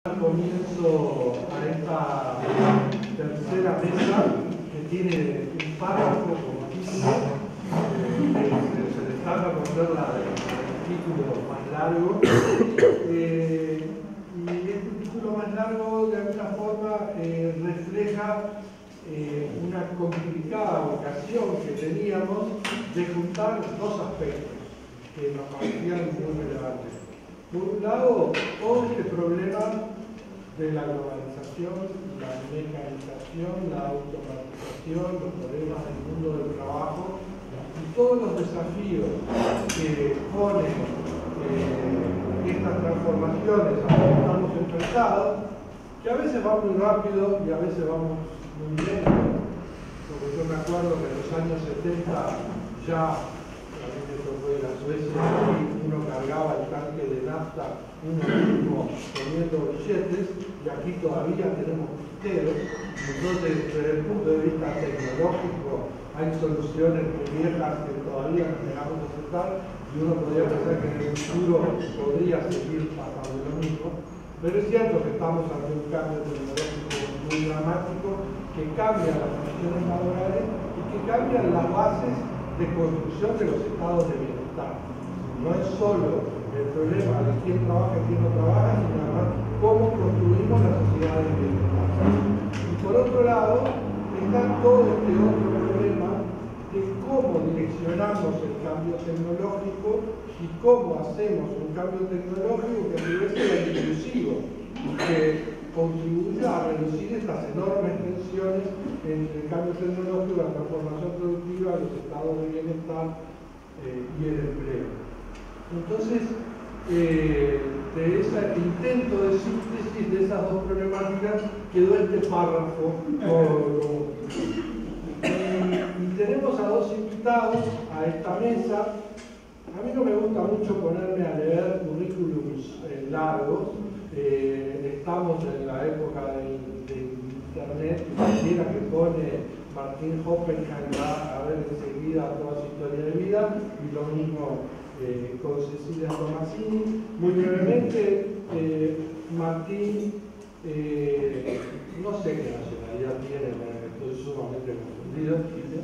Comienzo a esta tercera mesa que tiene un párrafo como título, se destaca por ser el título más largo, y este título más largo de alguna forma refleja una complicada vocación que teníamos de juntar dos aspectos que nos parecían muy relevantes. Por un lado, todo este problema de la globalización, la mecanización, la automatización, los problemas del mundo del trabajo y todos los desafíos que ponen estas transformaciones a las que estamos enfrentados, que a veces van muy rápido y a veces vamos muy lento. Porque yo me acuerdo que en los años 70 ya, esto fue la Suecia, uno cargaba el tanque de nafta uno mismo poniendo billetes, y aquí todavía tenemos pisteros. Entonces, desde el punto de vista tecnológico, hay soluciones muy viejas que todavía nos negamos a aceptar, y uno podría pensar que en el futuro podría seguir pasando lo mismo. Pero es cierto que estamos ante un cambio tecnológico muy dramático que cambia las condiciones laborales y que cambian las bases de construcción de los estados de bienestar. No es solo el problema de quién trabaja y quién no trabaja, sino además cómo construimos la sociedad de bienestar. Y por otro lado, está todo este otro problema de cómo direccionamos el cambio tecnológico y cómo hacemos un cambio tecnológico que a su vez sea inclusivo y que contribuya a reducir estas enormes tensiones entre el cambio tecnológico, la transformación productiva, los estados de bienestar y el empleo. Entonces, de ese intento de síntesis de esas dos problemáticas quedó este párrafo. Y tenemos a dos invitados a esta mesa. A mí no me gusta mucho ponerme a leer currículums largos. Estamos en la época de internet, cualquiera que pone Martín Hoppenheim va a ver enseguida toda su historia de vida, y lo mismo con Cecilia Tomasini. Muy brevemente, Martín, no sé qué nacionalidad tiene, estoy sumamente confundido,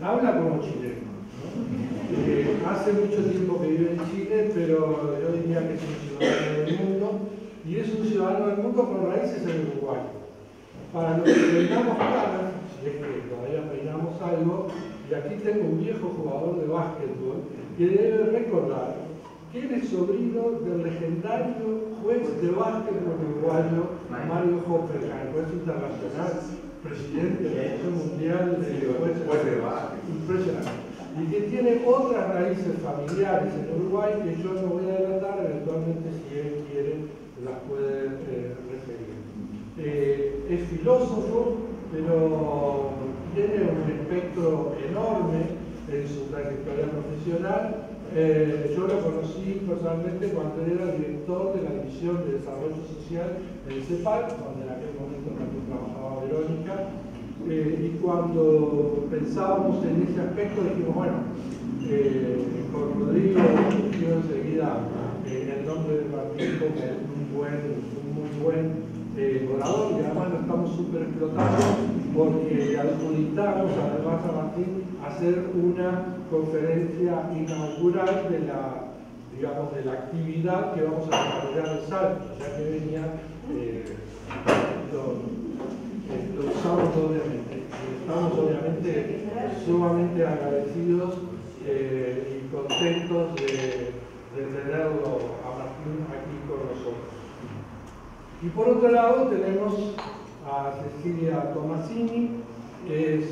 habla como chileno, ¿no? Hace mucho tiempo que vive en Chile, pero yo diría que es un ciudadano del mundo, y es un ciudadano del mundo con raíces en Uruguay. Para los que peinamos caras, si es que todavía peinamos algo, y aquí tengo un viejo jugador de básquetbol que debe recordar que él es sobrino del legendario juez de básquetbol uruguayo Mario Hoppenheim, juez internacional, presidente de la Asociación Mundial de Jueces de Básquet. Impresionante. Y que tiene otras raíces familiares en Uruguay que yo no voy a delatar, eventualmente si él quiere las puede referir. Es filósofo, pero tiene un espectro enorme en su trayectoria profesional. Yo lo conocí personalmente cuando era director de la División de Desarrollo Social del CEPAL, donde en aquel momento también trabajaba Verónica, y cuando pensábamos en ese aspecto dijimos, bueno, con Rodrigo surgió enseguida el nombre de Martín como un muy buen orador, y además lo estamos súper explotando porque adjudicamos además a Martín hacer una conferencia inaugural de la, digamos, de la actividad que vamos a desarrollar en Salto, ya que venía, lo usamos obviamente. Estamos obviamente sumamente agradecidos y contentos de tenerlo a Martín aquí con nosotros. Y por otro lado tenemos a Cecilia Tomasini, que es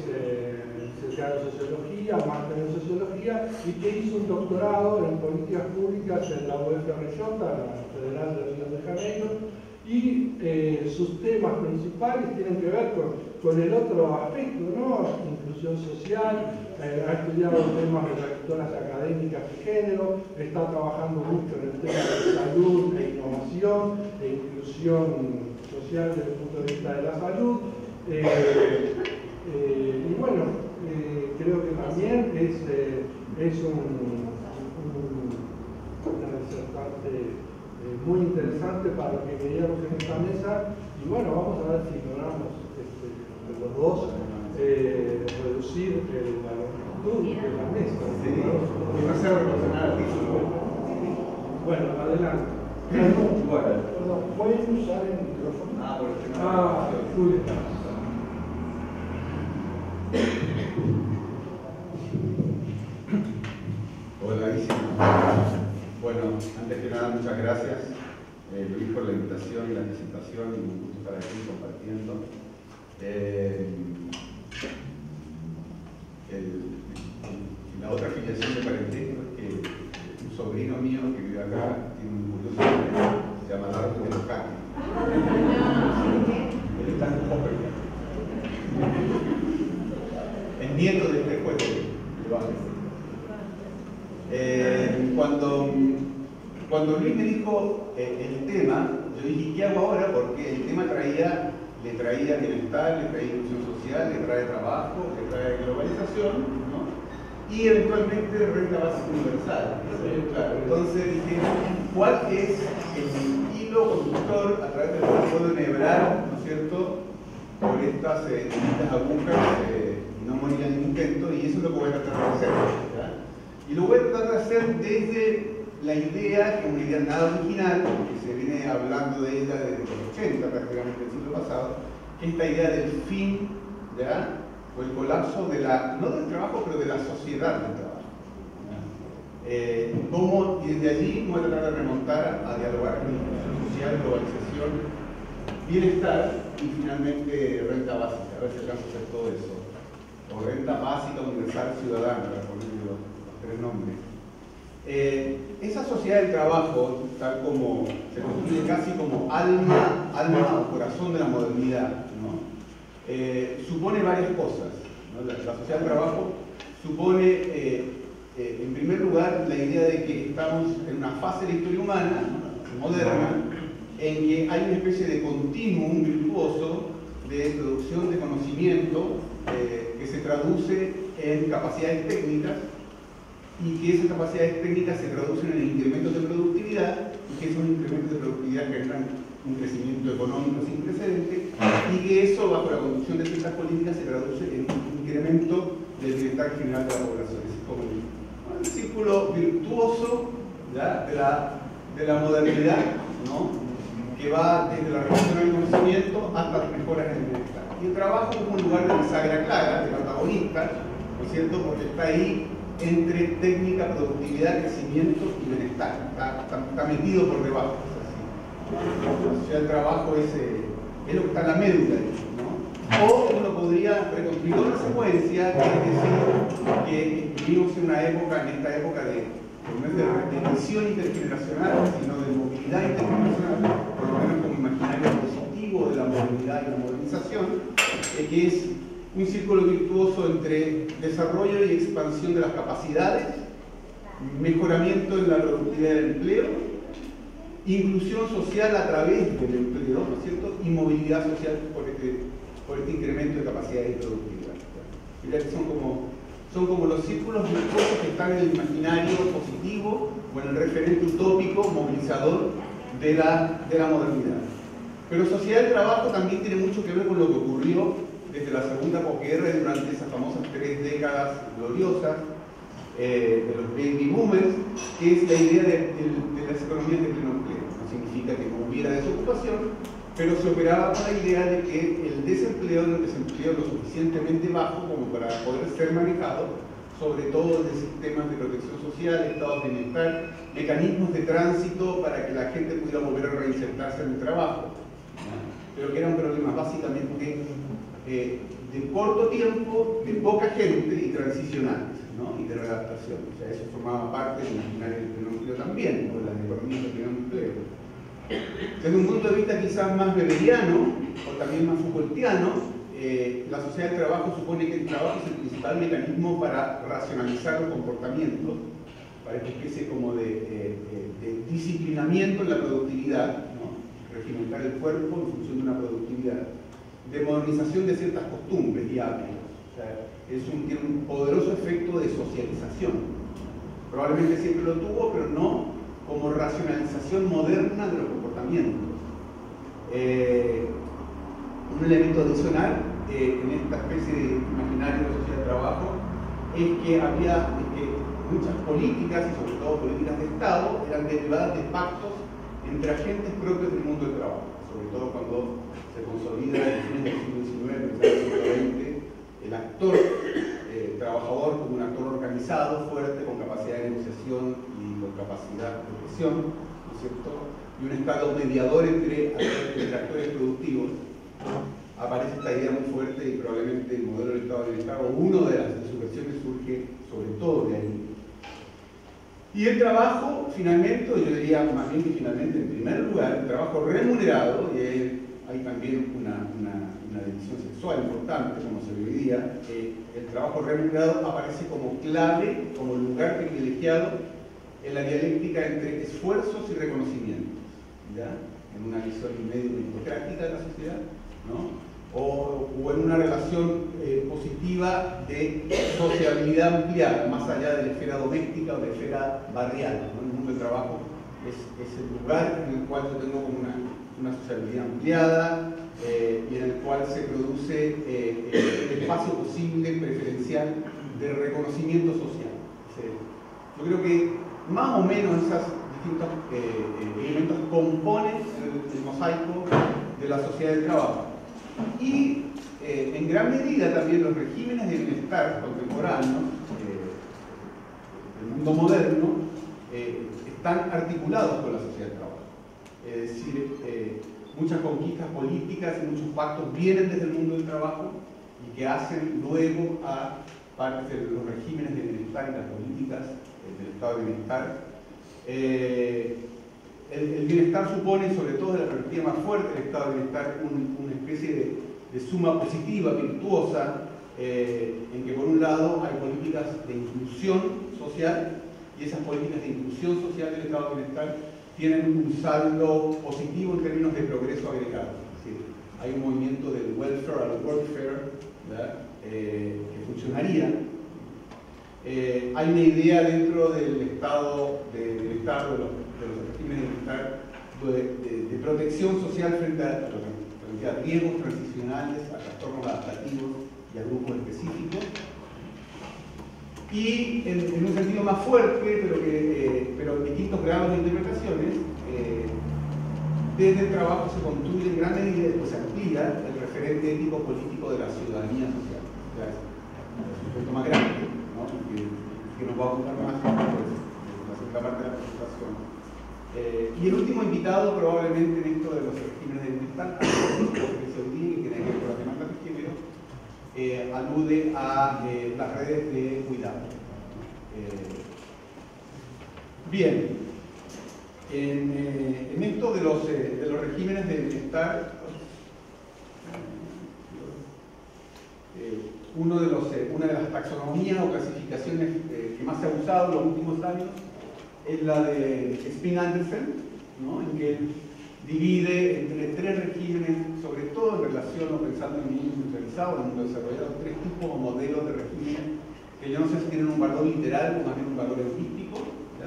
licenciada en Sociología, máster en Sociología, y que hizo un doctorado en Políticas Públicas en la UFRJ, la Federal de Río de Janeiro, y sus temas principales tienen que ver con el otro aspecto, ¿no? Inclusión social, ha estudiado temas de trayectorias académicas de género, está trabajando mucho en el tema de salud e innovación e inclusión social desde el punto de vista de la salud. Y bueno, creo que también es una disertante muy interesante para lo que queríamos en esta mesa. Y bueno, vamos a ver si logramos entre los dos reducir la longitud de la mesa. Demasiado relacionado al título. Bueno, adelante. Perdón, ¿pueden usar el micrófono? Por el tema de Hola, bueno, antes que nada, muchas gracias, Luis, por la invitación y la presentación, y un gusto estar aquí compartiendo. La otra afiliación de parentesco es que un sobrino mío que vive acá tiene un curioso nombre, se llama Arturo de los Caques. Él está en Hopper. El nieto de este juego de Bajes. Cuando Luis me dijo el tema, yo dije, ¿qué hago ahora? Porque el tema le traía bienestar, le traía inclusión social, le trae trabajo, le trae globalización, ¿no? Y eventualmente renta básica universal. Claro. Entonces dije, ¿cuál es el hilo conductor a través del cual puedo enhebrar, ¿no es cierto?, por estas agujas y no morir en el intento? Y eso es lo que voy a tratar de hacer, ¿ya? Y lo voy a tratar de hacer desde la idea, que es una idea nada original, que se viene hablando de ella desde los 80, prácticamente del siglo pasado, que es esta idea del fin, ¿ya?, o el colapso de no del trabajo, pero de la sociedad del trabajo. Y desde allí voy a tratar de remontar a dialogar con inclusión social, globalización, bienestar y finalmente renta básica. A ver si alcanzo a hacer todo eso. O renta básica, universal, ciudadana, para ponerle los tres nombres. Esa sociedad del trabajo, tal como se construye casi como alma o corazón de la modernidad, ¿no? Supone varias cosas, ¿no? La sociedad del trabajo supone, en primer lugar, la idea de que estamos en una fase de la historia humana, ¿no?, moderna, en que hay una especie de continuum virtuoso de producción de conocimiento que se traduce en capacidades técnicas, y que esas capacidades técnicas se traducen en incrementos de productividad, y que esos incrementos de productividad generan un crecimiento económico sin precedentes, y que eso, bajo la conducción de ciertas políticas, se traduce en un incremento del bienestar general de la población. Es como un círculo virtuoso, ¿ya?, de la modernidad, ¿no?, que va desde la revolución del conocimiento hasta las mejoras en el bienestar. Y el trabajo es un lugar de bisagra clara, de protagonista, ¿no es cierto?, porque está ahí entre técnica, productividad, crecimiento y bienestar. Está metido por debajo. La sociedad del trabajo es lo que está en la médula, ¿no? O uno podría reconstruir una secuencia, que es decir, que vivimos en esta época no es de tensión intergeneracional, sino de movilidad intergeneracional, por lo menos como imaginario positivo de la modernidad y la modernización, que es un círculo virtuoso entre desarrollo y expansión de las capacidades, mejoramiento en la productividad del empleo, inclusión social a través del empleo, ¿no es cierto?, y movilidad social por este incremento de capacidades y productividad. Mirá que son como los círculos virtuosos que están en el imaginario positivo o en el referente utópico movilizador de la modernidad. Pero sociedad del trabajo también tiene mucho que ver con lo que ocurrió desde la segunda posguerra y durante esas famosas 3 décadas gloriosas de los baby boomers, que es la idea de las economías de pleno empleo. No significa que no hubiera desocupación, pero se operaba con la idea de que el desempleo era un desempleo lo suficientemente bajo como para poder ser manejado, sobre todo desde sistemas de protección social, estados de bienestar, mecanismos de tránsito para que la gente pudiera volver a reinsertarse en el trabajo, ¿no? Pero que eran problemas básicamente de corto tiempo, de poca gente y transicionales, ¿no?, y de readaptación. O sea, eso formaba parte del imaginario del pleno empleo también, o de las economías del pleno empleo. Desde un punto de vista quizás más weberiano, o también más Foucaultiano, la sociedad del trabajo supone que el trabajo es el principal mecanismo para racionalizar los comportamientos, para esta especie como de disciplinamiento en la productividad, ¿no?, regimentar el cuerpo en función de una productividad, de modernización de ciertas costumbres y hábitos. O sea, tiene un poderoso efecto de socialización. Probablemente siempre lo tuvo, pero no como racionalización moderna de los comportamientos. Un elemento adicional en esta especie de imaginario de sociedad de trabajo es que muchas políticas, y sobre todo políticas de Estado, eran derivadas de pactos entre agentes propios del mundo del trabajo, sobre todo cuando se consolida en el fin del siglo XIX, del siglo XX, el actor trabajador como un actor organizado, fuerte, con capacidad de negociación y con capacidad de presión, ¿no es cierto? Y un Estado mediador entre actores productivos. Aparece esta idea muy fuerte y probablemente el modelo del Estado de bienestar, o una de sus versiones, surge sobre todo de ahí. Y el trabajo, finalmente, yo diría más bien que finalmente, en primer lugar, el trabajo remunerado, y hay también una división sexual importante, como se ve hoy día, el trabajo remunerado aparece como clave, como lugar privilegiado en la dialéctica entre esfuerzos y reconocimientos, ¿ya? En una visión medio meritocrática de la sociedad, ¿no? O en una relación positiva de sociabilidad ampliada, más allá de la esfera doméstica o de la esfera barrial, ¿no? El mundo del trabajo es el lugar en el cual yo tengo como una sociabilidad ampliada y en el cual se produce el espacio posible, preferencial, de reconocimiento social. Yo creo que más o menos esos distintos elementos componen el mosaico de la sociedad del trabajo. Y en gran medida también los regímenes de bienestar contemporáneos del mundo moderno están articulados con la sociedad del trabajo. Es decir, muchas conquistas políticas y muchos pactos vienen desde el mundo del trabajo y que hacen luego a parte de los regímenes de bienestar y las políticas del estado de bienestar. El bienestar supone, sobre todo desde la perspectiva más fuerte del estado de bienestar, una especie de suma positiva, virtuosa, en que por un lado hay políticas de inclusión social, y esas políticas de inclusión social del estado de bienestar tienen un saldo positivo en términos de progreso agregado. Es decir, hay un movimiento del welfare al workfare, que funcionaría. Hay una idea dentro del estado de bienestar, de los regímenes de bienestar, de protección social frente a riesgos transicionales, a trastornos adaptativos y a grupos específicos. Y en un sentido más fuerte, pero en distintos grados de interpretaciones, desde el trabajo se construye en gran medida, o se amplía el referente ético político de la ciudadanía social. O sea, es un punto más grande, ¿no? que nos va a ocupar más después, en la segunda parte de la presentación. Y el último invitado, probablemente en esto de los regímenes de bienestar, que se olvide que tiene que ver con las demandas de género, alude a las redes de cuidado. Bien, en esto de los regímenes de bienestar, una de las taxonomías o clasificaciones que más se ha usado en los últimos años es la de Spin-Andersen, ¿no? En que divide entre tres regímenes, sobre todo en relación o pensando en el mundo industrializado, en el mundo desarrollado, tres tipos o modelos de regímenes que yo no sé si tienen un valor literal o más bien un valor heurístico,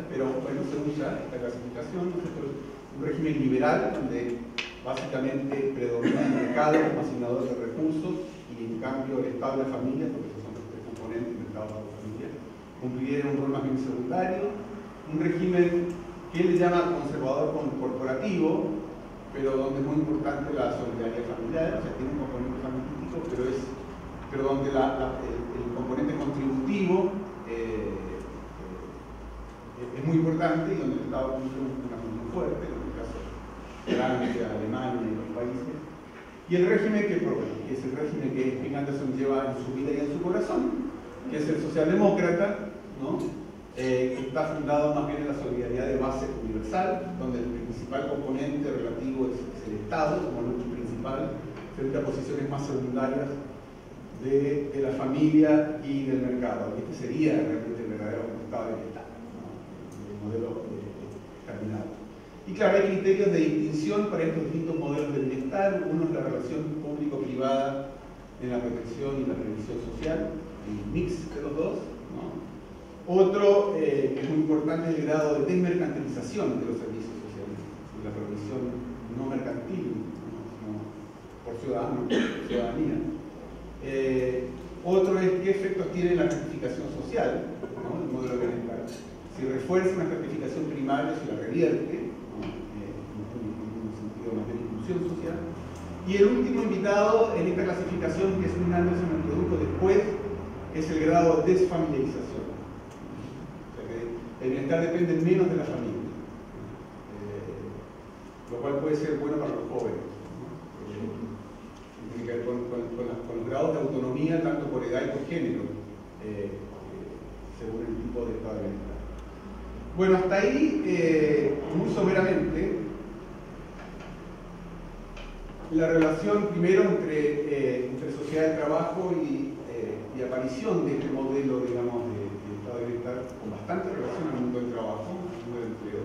pero bueno, se usa esta clasificación. Un régimen liberal, donde básicamente predomina el mercado como asignador de recursos y en cambio el Estado y la familia, porque esos son los tres componentes del Estado y la familia, cumplirían un rol más bien secundario. Un régimen que él le llama conservador corporativo, pero donde es muy importante la solidaridad familiar, o sea, tiene un componente famílico, pero donde el componente contributivo es muy importante y donde el Estado cumple una función fuerte, en el caso de Francia, Alemania y otros países. Y el régimen que es el régimen que Spin-Andersen lleva en su vida y en su corazón, que es el socialdemócrata, ¿no? Que está fundado más bien en la solidaridad de base universal, donde el principal componente relativo es el Estado como núcleo principal, frente a posiciones más secundarias de la familia y del mercado. Y este sería realmente el verdadero Estado de bienestar, ¿no? El modelo cardinal. Y claro, hay criterios de distinción para estos distintos modelos de bienestar. Uno es la relación público-privada en la protección y la previsión social, el mix de los dos, ¿no? Otro que es muy importante es el grado de desmercantilización de los servicios sociales, la provisión no mercantil, sino por ciudadanía. Otro es qué efectos tiene la certificación social, ¿no? El modelo de bienestar. Si refuerza una certificación primaria, si la revierte, ¿no? En un sentido más de inclusión social. Y el último invitado en esta clasificación, que es un análisis que me introdujo después, es el grado de desfamiliarización. O sea que el bienestar depende menos de la familia, lo cual puede ser bueno para los jóvenes. Tiene que ver con los grados de autonomía, tanto por edad y por género, según el tipo de estado de bienestar. Bueno, hasta ahí, muy someramente, la relación primero entre sociedad de trabajo y aparición de este modelo, digamos, de estado de bienestar, con bastante relación al mundo del trabajo, al mundo del empleo,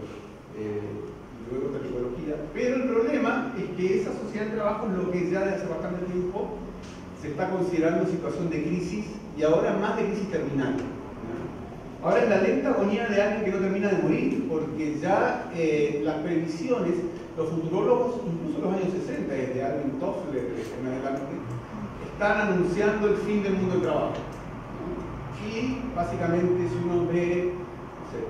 y luego de la ecología. Pero el problema es que esa sociedad de trabajo es lo que ya desde hace bastante tiempo se está considerando situación de crisis, y ahora más de crisis terminal. Ahora es la lenta agonía de alguien que no termina de morir, porque ya las previsiones, los futurólogos, incluso en los años 60, desde Alvin Toffler en adelante, están anunciando el fin del mundo del trabajo, ¿no? Y básicamente, si uno ve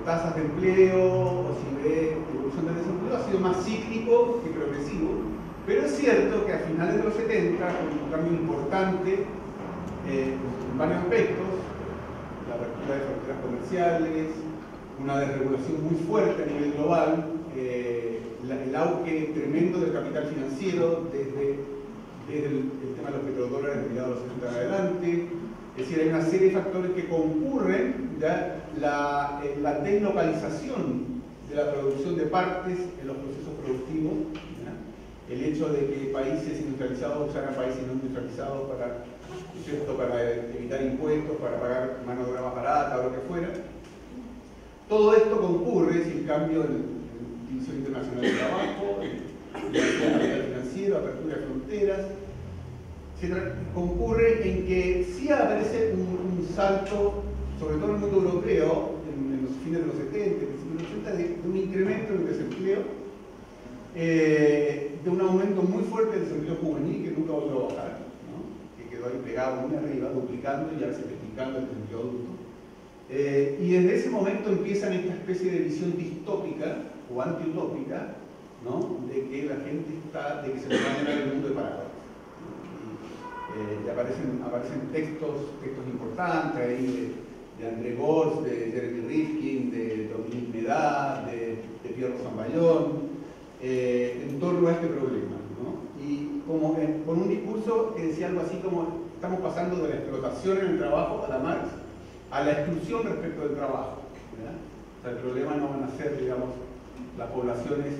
tasas de empleo o si ve evolución del desempleo, ha sido más cíclico que progresivo. Pero es cierto que a finales de los 70, con un cambio importante en varios aspectos, la apertura de fronteras comerciales, una desregulación muy fuerte a nivel global, el auge tremendo del capital financiero desde el tema de los petrodólares mediados de los 70 en adelante. Es decir, hay una serie de factores que concurren, ¿ya? La deslocalización de la producción de partes en los procesos productivos, ¿ya? El hecho de que países industrializados usaran países no industrializados para evitar impuestos, para pagar mano de obra más barata o lo que fuera. Todo esto concurre, si el cambio en la División Internacional del Trabajo, el capital financiero, apertura de fronteras, concurre en que sí aparece un salto, sobre todo en el mundo europeo, en los fines de los 70, principios de los 80, de un incremento en el desempleo, de un aumento muy fuerte del desempleo juvenil que nunca volvió a bajar, ¿no? Que quedó ahí pegado muy arriba, duplicando y ahora se triplicando el desempleo adulto. Y desde ese momento empiezan esta especie de visión distópica o antiutópica, ¿no? De que la gente de que se nos va a llenar el mundo de paraguas. Y aparecen textos importantes ahí de André Gortz, de Jeremy Rifkin, de Dominique Méda, de Pierre Rosanvallon, en torno a este problema, ¿no? Y como con un discurso que decía algo así como: estamos pasando de la explotación en el trabajo a la Marx, a la exclusión respecto del trabajo, ¿verdad? O sea, el problema no van a ser, digamos, las poblaciones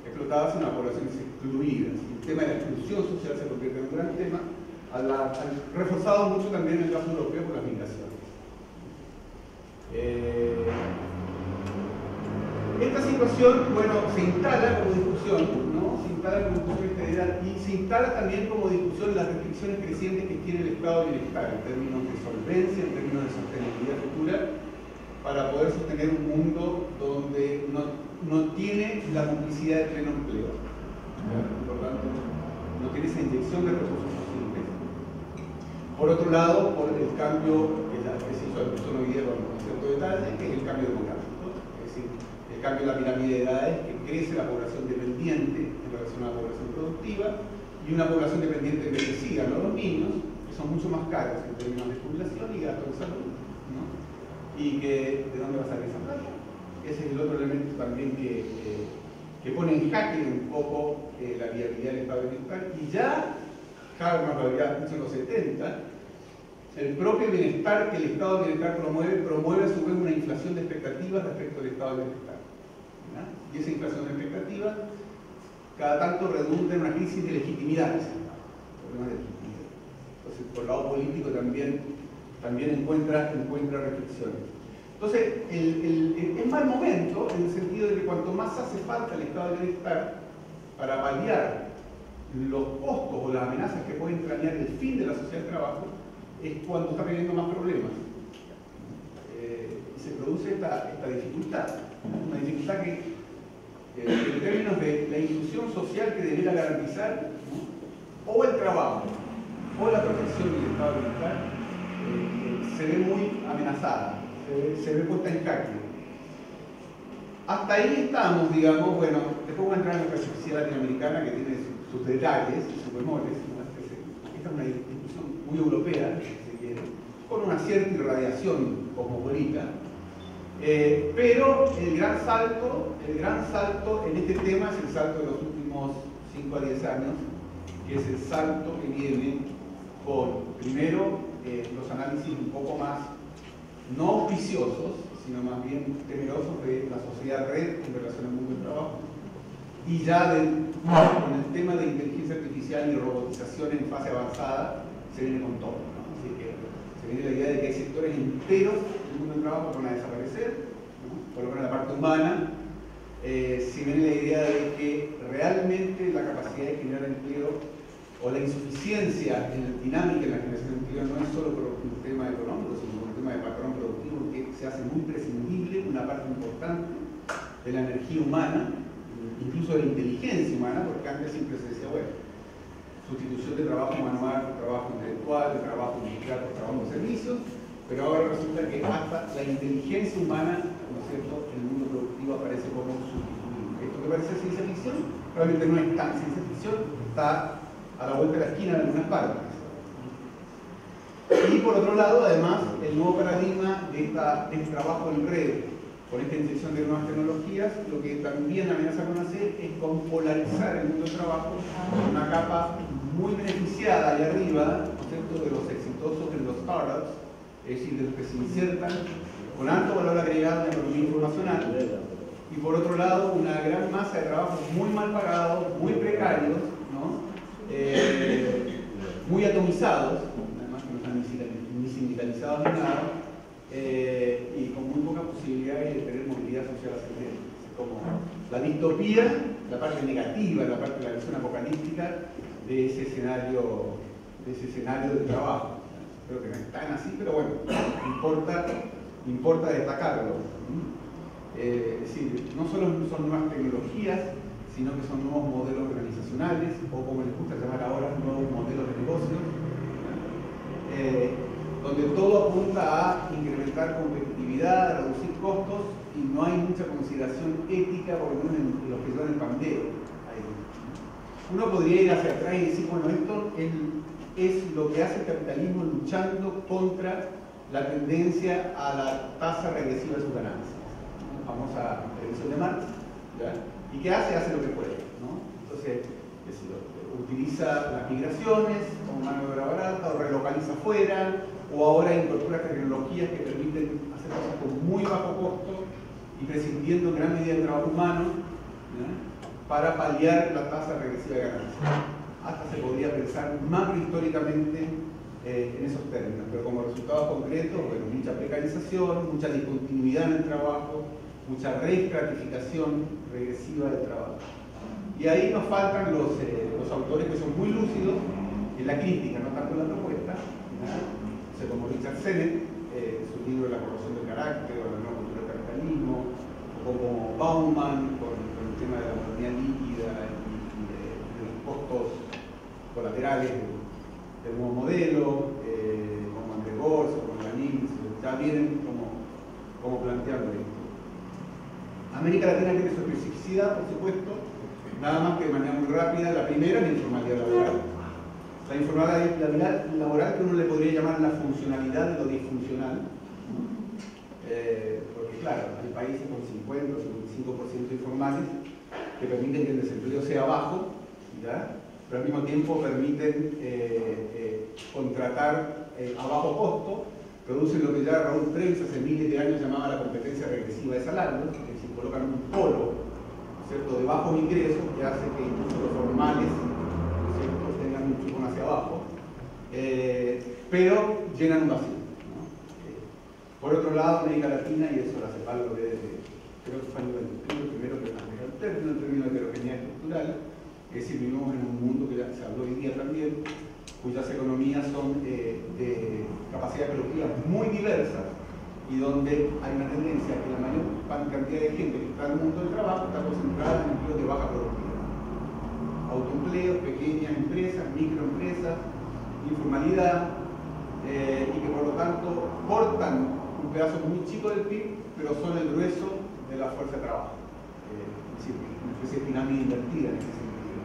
explotadas, sino las poblaciones excluidas. El tema de la exclusión social se convierte en un gran tema, reforzado mucho también en el caso europeo por las migraciones. Esta situación, bueno, se instala como discusión, ¿no? Se instala como discusión esta idea, y se instala también como discusión las restricciones crecientes que tiene el estado de bienestar en términos de solvencia, en términos de sostenibilidad futura, para poder sostener un mundo donde no tiene la multiplicidad de pleno empleo. Por lo tanto, no tiene esa inyección de recursos posibles. Por otro lado, por el cambio que se hizo a discusión hoy día con cierto detalle, que es el cambio demográfico, es decir, el cambio de la pirámide de edades, que crece la población dependiente en relación a la población productiva, y una población dependiente envejecida, ¿no? Los niños, que son mucho más caros en términos de jubilación y gasto de salud, ¿no? Y que, ¿de dónde va a salir esa plata? Ese es el otro elemento también que pone en jaque un poco la viabilidad del estado de bienestar. Y ya Habermas lo había dicho en los 70, el propio bienestar que el estado de bienestar promueve a su vez una inflación de expectativas respecto al estado de bienestar, ¿verdad? Y esa inflación de expectativas cada tanto redunda en una crisis de legitimidad, problema de legitimidad. Entonces, por el lado político también encuentra restricciones. Entonces, es mal momento en el sentido de que cuanto más hace falta el estado de bienestar para paliar los costos o las amenazas que puede entrañar el fin de la sociedad del trabajo, es cuando está teniendo más problemas. se produce esta dificultad, una dificultad que en términos de la inclusión social que debiera garantizar, ¿no?, o el trabajo o la protección del estado de bienestar, se ve muy amenazada, se ve puesta en jaque. Hasta ahí estamos, digamos. Bueno, después voy a entrar en la perspectiva latinoamericana que tiene sus detalles y sus bemoles. Esta es una discusión muy europea, si se quiere, con una cierta irradiación cosmopolita. Pero el gran salto en este tema es el salto de los últimos 5 a 10 años, que es el salto que viene con, primero, los análisis un poco más, no auspiciosos, sino más bien temerosos de la sociedad red en relación al mundo del trabajo, y ya con el tema de inteligencia artificial y robotización en fase avanzada, se viene con todo, ¿no? Así que se viene la idea de que hay sectores enteros del mundo del trabajo que van a desaparecer, ¿no?, por lo menos la parte humana. Se viene la idea de que realmente la capacidad de generar empleo o la insuficiencia en la dinámica en la generación de empleo no es solo por un tema económico, sino por un tema de patrón productivo, que se hace muy prescindible una parte importante de la energía humana, incluso de la inteligencia humana, porque antes siempre se decía, bueno, sustitución de trabajo manual por trabajo intelectual, de trabajo industrial por trabajo de servicios, pero ahora resulta que hasta la inteligencia humana, ¿no es cierto?, en el mundo productivo aparece como sustituible. Esto que parece ciencia ficción, realmente no es tan ciencia ficción, está a la vuelta de la esquina en algunas partes. Y por otro lado, además, el nuevo paradigma de este trabajo en red, con esta inyección de nuevas tecnologías, lo que también amenaza con hacer es con polarizar el mundo del trabajo en una capa muy beneficiada ahí arriba, ¿no es cierto?, de los exitosos en los startups, es decir, de los que se insertan con alto valor agregado en la economía informacional, y por otro lado, una gran masa de trabajos muy mal pagados, muy precarios, ¿no?, muy atomizados, además que no están ni sindicalizados ni nada, y con muy pocas posibilidades de tener movilidad social ascendente. Es como la distopía, la parte negativa, la parte de la visión apocalíptica de ese escenario de trabajo. Creo que no es tan así, pero bueno, importa destacarlo. Es decir, no solo son nuevas tecnologías, sino que son nuevos modelos organizacionales, o como les gusta llamar ahora, nuevos modelos de negocios, donde todo apunta a incrementar competitividad, a reducir costos, y no hay mucha consideración ética, por lo menos en los que son el pandero. Uno podría ir hacia atrás y decir, bueno, esto es lo que hace el capitalismo luchando contra la tendencia a la tasa regresiva de sus ganancias, la famosa predicción de Marx, ¿ya? ¿Y qué hace? Hace lo que puede, ¿no? Entonces, utiliza las migraciones como mano de obra barata, o relocaliza afuera, o ahora incorpora tecnologías que permiten hacer cosas con muy bajo costo y prescindiendo en gran medida del trabajo humano, ¿ya?, para paliar la tasa regresiva de ganancias. Hasta se podría pensar macrohistóricamente en esos términos, pero como resultado concreto, bueno, mucha precarización, mucha discontinuidad en el trabajo, mucha reestratificación regresiva del trabajo. Y ahí nos faltan los autores que son muy lúcidos en la crítica, no tanto en la propuesta, ¿no?, como Richard Sennett, su libro La corrosión del carácter, o la nueva cultura del capitalismo, o como Bauman con el tema de la economía líquida y de los costos colaterales del nuevo modelo, como André Gors o como Lanins, ya vienen como planteando esto. América Latina tiene su especificidad, por supuesto, nada más que de manera muy rápida. La primera es la informalidad laboral. La informalidad laboral, que uno le podría llamar la funcionalidad de lo disfuncional, porque claro, hay países con 50 o 55% informales que permiten que el desempleo sea bajo, ¿ya?, pero al mismo tiempo permiten contratar a bajo costo, producen lo que ya Raúl Preuss hace miles de años llamaba la competencia regresiva de salarios, es decir, colocan un polo, ¿cierto?, de bajos ingresos que hace que incluso los formales, ¿cierto?, tengan un chupón hacia abajo, pero llenan un vacío, ¿no? Por otro lado, América Latina, y eso la CEPAL lo ve desde, creo que fue el primero que planteó el término de heterogeneidad estructural, es decir, vivimos en un mundo que ya se habló hoy día también, cuyas economías son de capacidad productiva muy diversas, y donde hay una tendencia a que la mayor cantidad de gente que está en el mundo del trabajo está concentrada en empleos de baja productividad. Autoempleos, pequeñas empresas, microempresas, informalidad, y que por lo tanto cortan un pedazo muy chico del PIB, pero son el grueso de la fuerza de trabajo. Es decir, una especie de pirámide invertida en ese sentido.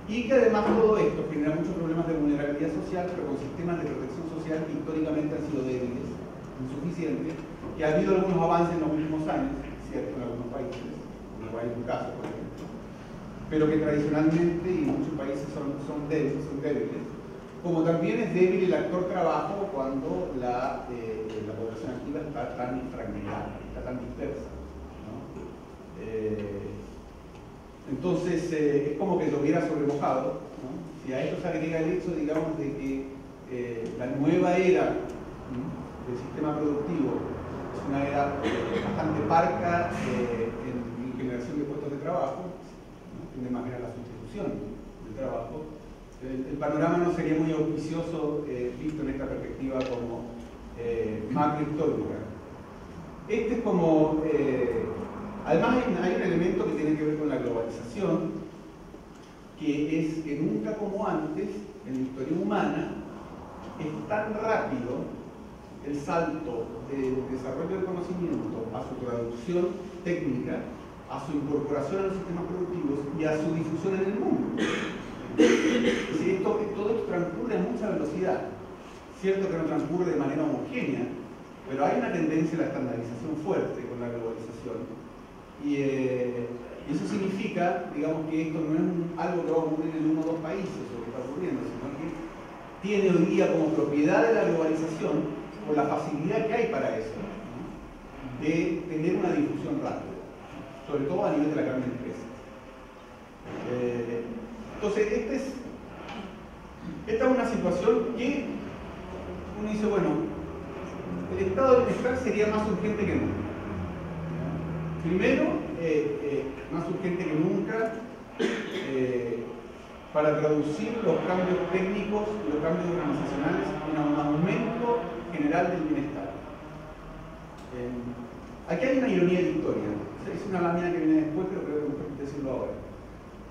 Y que además todo esto genera muchos problemas de vulnerabilidad social, pero con sistemas de protección social que históricamente han sido débiles, insuficientes, que ha habido algunos avances en los últimos años, cierto, en algunos países, Uruguay es un caso, por ejemplo, pero que tradicionalmente y en muchos países son débiles. Como también es débil el actor trabajo cuando la población activa está tan fragmentada, está tan dispersa, ¿no? Entonces, es como que lo hubiera sobremojado, ¿no? Si a esto se agrega el hecho, digamos, de que la nueva era, ¿no?, del sistema productivo es una era bastante parca en generación de puestos de trabajo, ¿no?, tiende más bien a la sustitución del trabajo. El panorama no sería muy auspicioso visto en esta perspectiva como macrohistórica. Este es como... además hay un elemento que tiene que ver con la globalización, que es que nunca como antes, en la historia humana, es tan rápido el salto del desarrollo del conocimiento a su traducción técnica, a su incorporación a los sistemas productivos y a su difusión en el mundo. Si todo esto transcurre a mucha velocidad, cierto que no transcurre de manera homogénea, pero hay una tendencia a la estandarización fuerte con la globalización, y eso significa, digamos, que esto no es algo que va a ocurrir en uno o dos países, lo que está ocurriendo, sino que tiene hoy día como propiedad de la globalización, por la facilidad que hay para eso, ¿no?, de tener una difusión rápida, sobre todo a nivel de la gran empresa. Entonces, esta es una situación que uno dice, bueno, el estado de bienestar sería más urgente que nunca. Primero, más urgente que nunca para traducir los cambios técnicos y los cambios organizacionales en un aumento general del bienestar. Aquí hay una ironía de la historia. Es una lámina que viene después, pero creo que me permite decirlo ahora.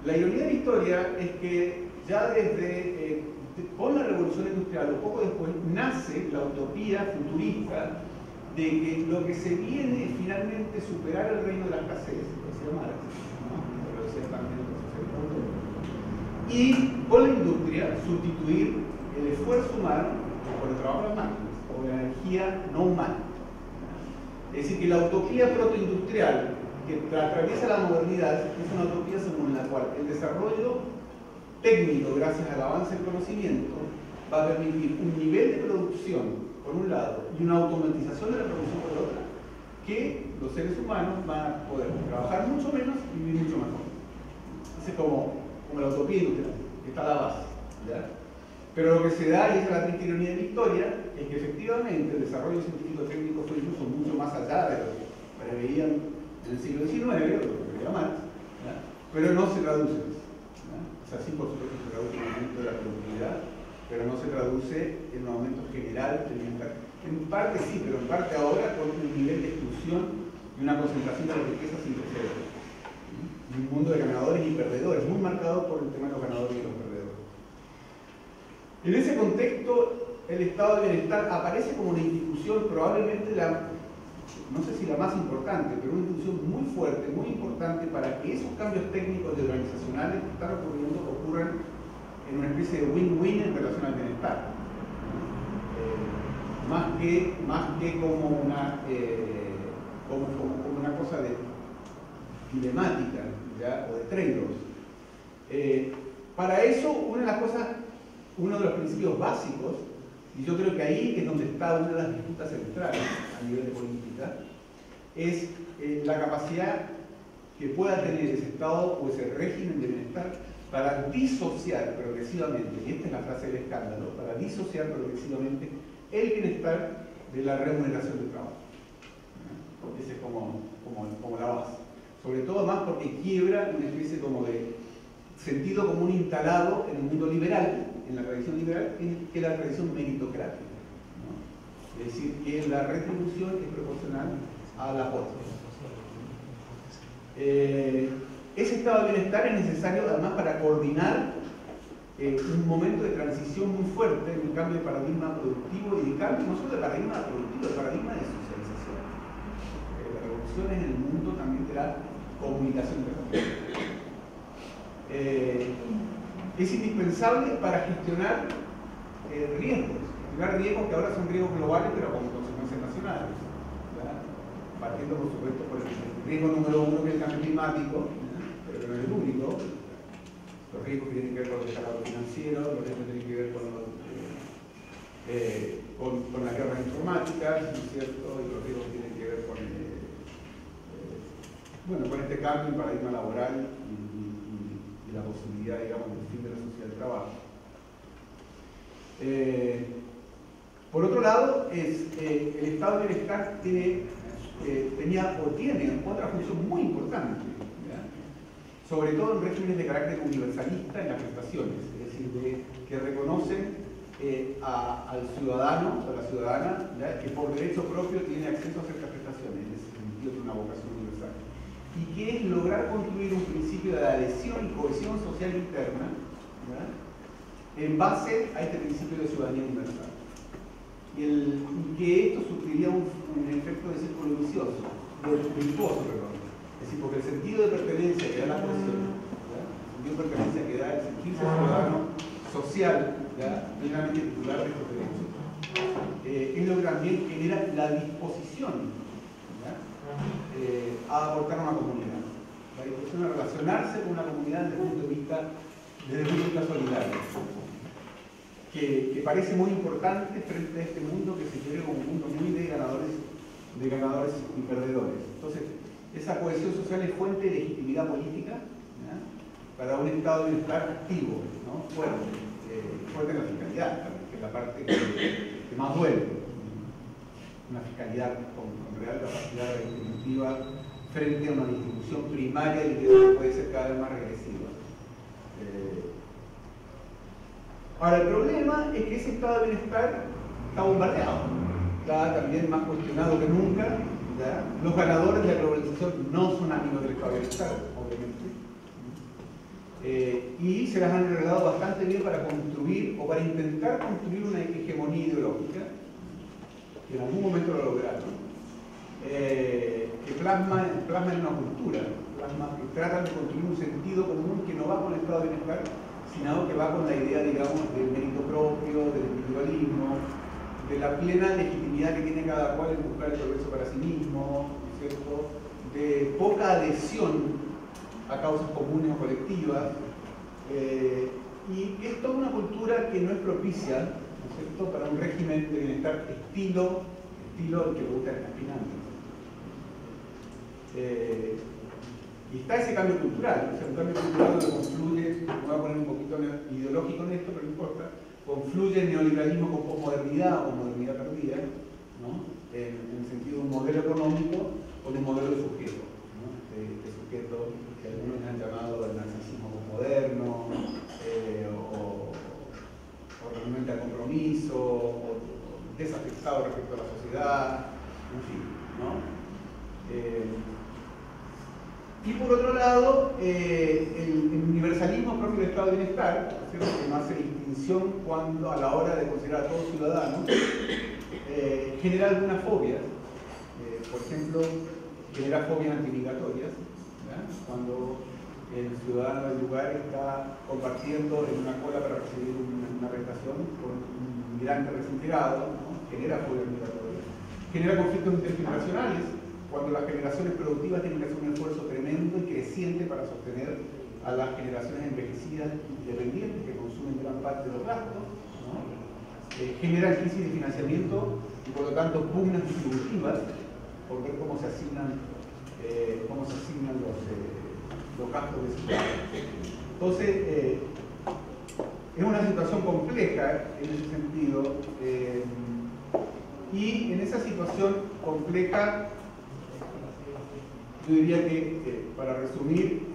La ironía de la historia es que ya desde con la revolución industrial o poco después nace la utopía futurista de que lo que se viene es finalmente superar el reino de la escasez, lo decía Marx, ¿no?, lo decía también el profesor, y con la industria sustituir el esfuerzo humano por el trabajo de las máquinas o la energía no humana. Es decir, que la utopía protoindustrial que atraviesa la modernidad es una utopía según la cual el desarrollo técnico, gracias al avance del conocimiento, va a permitir un nivel de producción por un lado y una automatización de la producción por el otro, que los seres humanos van a poder trabajar mucho menos y vivir mucho mejor. Es como la utopía industrial, que está a la base, ¿ya? Pero lo que se da, y esa es la triste ironía de la historia, es que efectivamente el desarrollo científico-técnico fue incluso mucho más allá de lo que preveían en el siglo XIX, lo que preveía Marx, ¿ya?, pero no se traduce. O sea, sí, por supuesto, se traduce en un aumento de la productividad, pero no se traduce en un aumento general del bienestar. En parte sí, pero en parte ahora con un nivel de exclusión y una concentración de la riqueza sin precedentes. Y un mundo de ganadores y perdedores, muy marcado por el tema de los ganadores y los perdedores. En ese contexto, el estado de bienestar aparece como una institución, probablemente no sé si la más importante, pero una institución muy fuerte, muy importante para que esos cambios técnicos y organizacionales que están ocurriendo ocurran en una especie de win-win en relación al bienestar. Más que como una cosa de dilemática, ¿ya?, o de trade-offs. Para eso, uno de los principios básicos, y yo creo que ahí es donde está una de las disputas centrales a nivel de política, es la capacidad que pueda tener ese estado o ese régimen de bienestar para disociar progresivamente, y esta es la frase del escándalo, para disociar progresivamente el bienestar de la remuneración del trabajo. Esa es como la base. Sobre todo más porque quiebra una especie como de sentido común instalado en el mundo liberal, en la tradición liberal, que es la tradición meritocrática, ¿no? Es decir, que la retribución es proporcional al aporte. Ese estado de bienestar es necesario además para coordinar un momento de transición muy fuerte en el cambio de paradigma productivo y de cambio no solo de paradigma productivo, de paradigma de socialización. Las revoluciones en el mundo también de la comunicación. Es indispensable para gestionar riesgos que ahora son riesgos globales pero con consecuencias nacionales, ¿verdad? Partiendo por supuesto por el riesgo número uno que es el cambio climático, pero que no es el único. Los riesgos que tienen que ver con el desarrollo financiero, los riesgos que tienen que ver con las guerras informáticas, ¿no es cierto? Y los riesgos que tienen que ver con este cambio en paradigma laboral y la posibilidad, digamos, del fin de la sociedad del trabajo. Por otro lado, el estado de bienestar tenía o tiene otra función muy importante, ¿ya? Sobre todo en regímenes de carácter universalista en las prestaciones, es decir, que reconocen al ciudadano o a la ciudadana, ¿ya? Que por derecho propio tiene acceso a ciertas prestaciones, en ese sentido de una vocación universal, y que es lograr construir un principio de adhesión y cohesión social interna, ¿ya? En base a este principio de ciudadanía universal. Y que esto sufriría un efecto de círculo vicioso, virtuoso, perdón. Es decir, porque el sentido de pertenencia que da la cohesión, ¿ya? El sentido de pertenencia que da el sentirse ciudadano social, ¿ya? Plenamente titular de estos derechos, es lo que también genera la disposición, ¿ya? A aportar a una comunidad. La disposición a relacionarse con una comunidad desde el punto de vista solidario. Que parece muy importante frente a este mundo que se quiere como un mundo muy de ganadores y perdedores. Entonces, esa cohesión social es fuente de legitimidad política, ¿ya? Para un estado de bienestar activo, ¿no? Fuerte en la fiscalidad, que es la parte que más duele. Una fiscalidad con real capacidad redistributiva frente a una distribución primaria y que puede ser cada vez más regresiva. Ahora, el problema es que ese estado de bienestar está bombardeado, está también más cuestionado que nunca, ¿ya? Los ganadores de la globalización no son amigos del estado de bienestar, obviamente, y se las han enredado bastante bien para construir o para intentar construir una hegemonía ideológica, que en algún momento lo lograron, que plasma en una cultura, que tratan de construir un sentido común que no va con el estado de bienestar, sino que va con la idea, digamos, del mérito propio, del individualismo, de la plena legitimidad que tiene cada cual en buscar el progreso para sí mismo, ¿no es cierto? De poca adhesión a causas comunes o colectivas, y es toda una cultura que no es propicia, ¿no es cierto?, para un régimen de bienestar estilo el que le gusta a Spinanti. Y está ese cambio cultural, o sea, un cambio cultural donde confluye, me voy a poner un poquito ideológico en esto, pero no importa, confluye el neoliberalismo con posmodernidad o modernidad perdida, ¿no? En el sentido de un modelo económico o de un modelo de sujeto, ¿no? De sujeto que algunos han llamado el narcisismo posmoderno, o renuente al compromiso, o desafectado respecto a la sociedad, en fin, ¿no? Y por otro lado, el universalismo propio del estado de bienestar, ¿cierto?, que no hace distinción a la hora de considerar a todos ciudadanos, genera algunas fobias. Por ejemplo, genera fobias antimigratorias, ¿ya? Cuando el ciudadano del lugar está compartiendo en una cola para recibir una prestación con un migrante recién llegado, ¿no? Genera fobias migratorias. Genera conflictos intergeneracionales, cuando las generaciones productivas tienen que hacer un esfuerzo tremendo y creciente para sostener a las generaciones envejecidas independientes que consumen gran parte de los gastos, ¿no? Generan crisis de financiamiento y por lo tanto pugnas distributivas por ver cómo se asignan los gastos de ciudad. Entonces, es una situación compleja en ese sentido, y en esa situación compleja yo diría que, para resumir,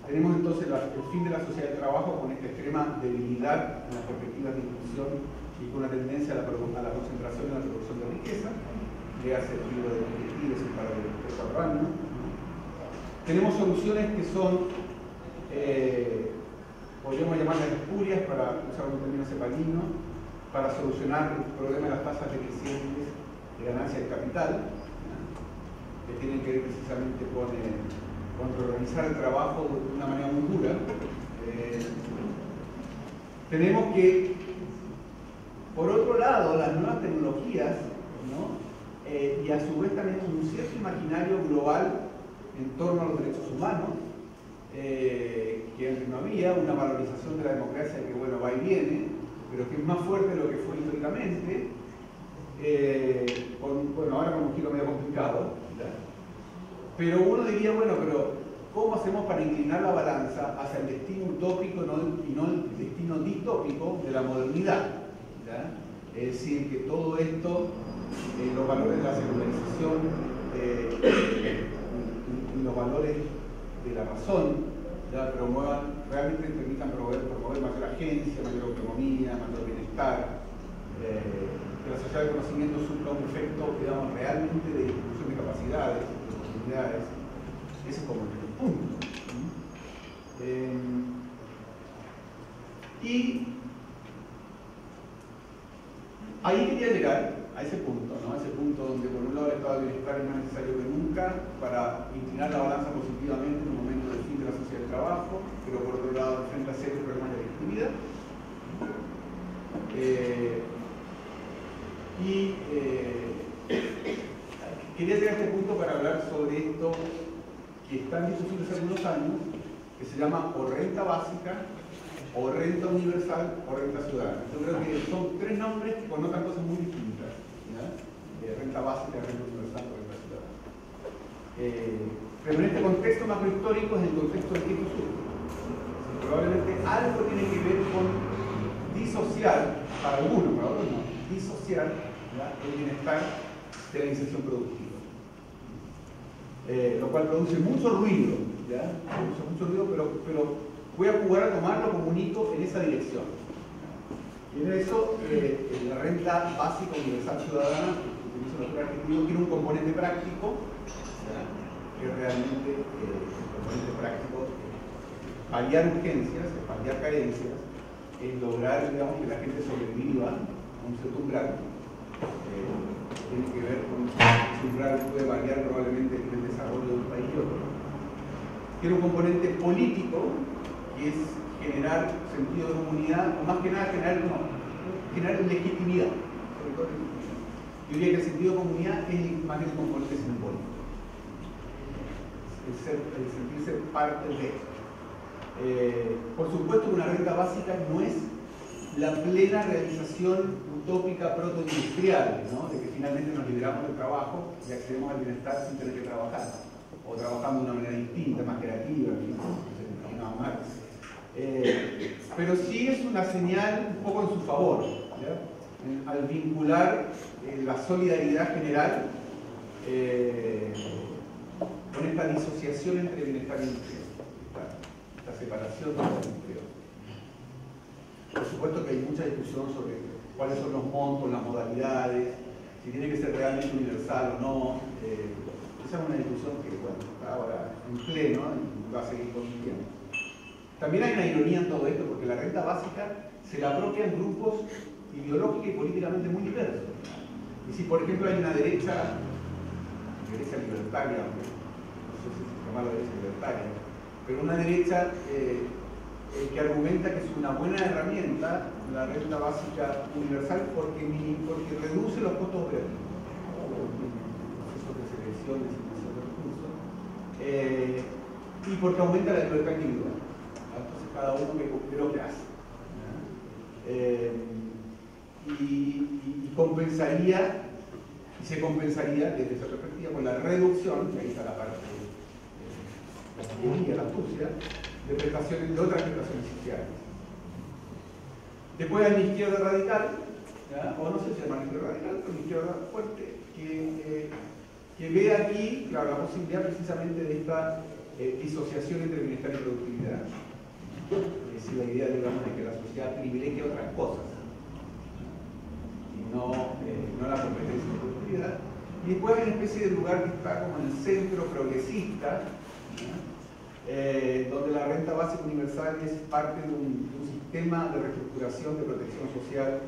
tenemos entonces el fin de la sociedad del trabajo con esta extrema debilidad en las perspectivas de inclusión y con una tendencia a la concentración y a la producción de riqueza. Le hace el libro de Piketty hace un par de 4 años. Tenemos soluciones que son, podríamos llamarlas espurias, para usar un término cepalino, para solucionar el problema de las tasas decrecientes de ganancia del capital, que tienen que ver precisamente con reorganizar el trabajo de una manera muy dura. Tenemos que, por otro lado, las nuevas tecnologías, ¿no? Y a su vez también un cierto imaginario global en torno a los derechos humanos, que antes no había, una valorización de la democracia que, bueno, va y viene, pero que es más fuerte de lo que fue históricamente, bueno, ahora con un giro medio complicado, ¿verdad? Pero uno diría, bueno, pero ¿cómo hacemos para inclinar la balanza hacia el destino utópico y no el destino distópico de la modernidad? ¿Ya? Es decir, que todo esto, los valores de la secularización y los valores de la razón, ya realmente permitan promover mayor agencia, mayor autonomía, mayor bienestar, que la sociedad del conocimiento surta un efecto, digamos, realmente de distribución de capacidades, de oportunidades. Ese es como el punto. Y ahí quería llegar a ese punto, ¿no? A ese punto donde por un lado el estado de bienestar es más necesario que nunca para inclinar la balanza positivamente en un momento del fin de la sociedad del trabajo, pero por otro lado enfrenta serios problemas de legitimidad. Quería llegar a este punto para hablar sobre esto que está en discusión hace algunos años, que se llama o renta básica, o renta universal, o renta ciudadana. Yo creo que son 3 nombres que connotan cosas muy distintas, ¿ya? Renta básica, renta universal, o renta ciudadana. Pero en este contexto macrohistórico es el contexto del que esto surge. Probablemente algo tiene que ver con disociar, para algunos, para otros no, disociar, ¿ya?, el bienestar de la inserción productiva. Lo cual produce mucho ruido, ¿ya? Produce mucho ruido, pero voy a jugar a tomarlo como un hito en esa dirección. Y en eso, la renta básica universal ciudadana, que utiliza el otro adjetivo, tiene un componente práctico, ¿ya?, que realmente el componente práctico es paliar urgencias, es paliar carencias, es lograr, digamos, que la gente sobreviva a un cierto umbral. Tiene que ver con ese umbral que puede variar probablemente en el desarrollo de un país y otro. Tiene un componente político, que es generar sentido de comunidad, o más que nada generar legitimidad. Yo diría que el sentido de comunidad es más que un componente simbólico. El sentirse parte de. Por supuesto que una renta básica no es la plena realización utópica protoindustrial, ¿no?, de que finalmente nos liberamos del trabajo y accedemos al bienestar sin tener que trabajar, o trabajando de una manera distinta, más creativa, en fin, se imaginaba Marx. Pero sí es una señal un poco en su favor, ¿ya?, al vincular la solidaridad general con esta disociación entre bienestar y empleo, esta separación del empleo. Por supuesto que hay mucha discusión sobre cuáles son los montos, las modalidades, si tiene que ser realmente universal o no. Esa es una discusión que, bueno, está ahora en pleno y va a seguir con el tiempo. También hay una ironía en todo esto, porque la renta básica se la apropian grupos ideológicos y políticamente muy diversos. Y si, por ejemplo, hay una derecha libertaria, no sé si se llama la derecha libertaria, pero una derecha que argumenta que es una buena herramienta la renta básica universal porque reduce los costos operativos, procesos de selección, de asignación de recursos, y porque aumenta la libertad individual. Entonces cada uno ve lo que hace. Y compensaría, y se compensaría desde esa perspectiva con la reducción, que ahí está la parte de la astucia, de otras prestaciones sociales. Después hay la izquierda radical, ¿ya?, o no sé si se llama izquierda radical, pero una izquierda fuerte, que ve aquí, claro, la posibilidad precisamente de esta disociación entre bienestar y productividad. Es decir, la idea, digamos, de que la sociedad privilegia otras cosas. propiedad. Y después hay una especie de lugar que está como en el centro progresista, donde la renta básica universal es parte de un sistema de reestructuración de protección social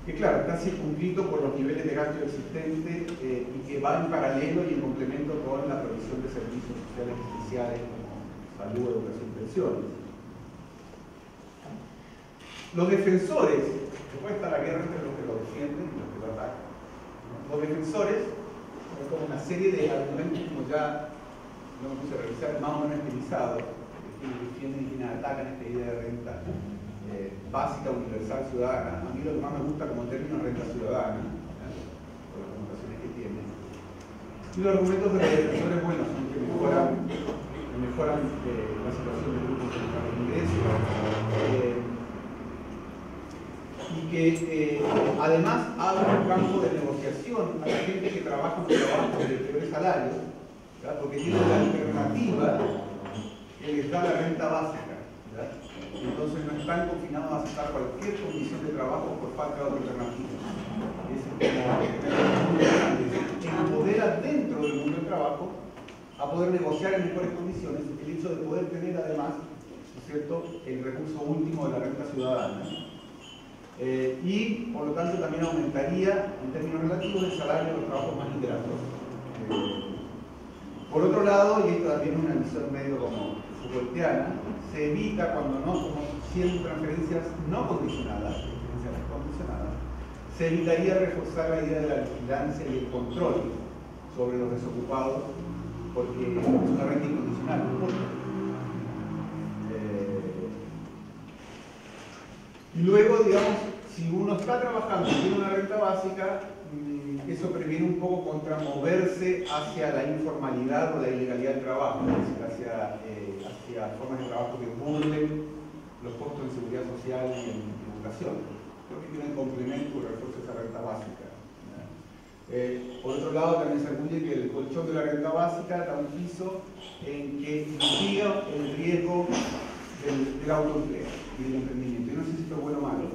que, claro, está circunscrito por los niveles de gasto existentes y que va en paralelo y en complemento con la provisión de servicios sociales esenciales como salud, educación y pensiones. Los defensores, después está la guerra entre los que lo defienden y los que lo atacan. Los defensores son como una serie de argumentos, como ya lo puse a revisar, más o menos estilizados, de quienes defienden y quienes atacan esta idea de renta básica, universal, ciudadana. A mí lo que más me gusta como término es renta ciudadana, por las connotaciones que tiene. Y los argumentos de los defensores, bueno, son que mejoran la situación de grupos con bajos ingresos, y que además abre un campo de negociación a la gente que trabaja en trabajos de peores salarios, ¿verdad? Porque tiene la alternativa que les da la renta básica, ¿verdad? Entonces no están confinados a aceptar cualquier condición de trabajo por falta de otra alternativa. Es como empodera dentro del mundo del trabajo a poder negociar en mejores condiciones el hecho de poder tener además, ¿no es cierto?, el recurso último de la renta ciudadana. Y por lo tanto también aumentaría en términos relativos el salario de los trabajos más ingratos. Por otro lado, y esto también es una visión medio como Foucaultiana, se evita cuando no, como siendo transferencias no condicionadas, transferencias condicionadas, se evitaría reforzar la idea de la vigilancia y el control sobre los desocupados, porque es una renta incondicional, no importa. Y luego, digamos, si uno está trabajando y tiene una renta básica, eso previene un poco contra moverse hacia la informalidad o la ilegalidad del trabajo, es decir, hacia formas de trabajo que burlen los costos en seguridad social y en educación. Creo que tiene un complemento y refuerzo esa renta básica. Por otro lado, también se arguye que el colchón de la renta básica da un piso en que mitiga el riesgo del autoempleo y del emprendimiento. Yo no sé si esto es bueno o malo,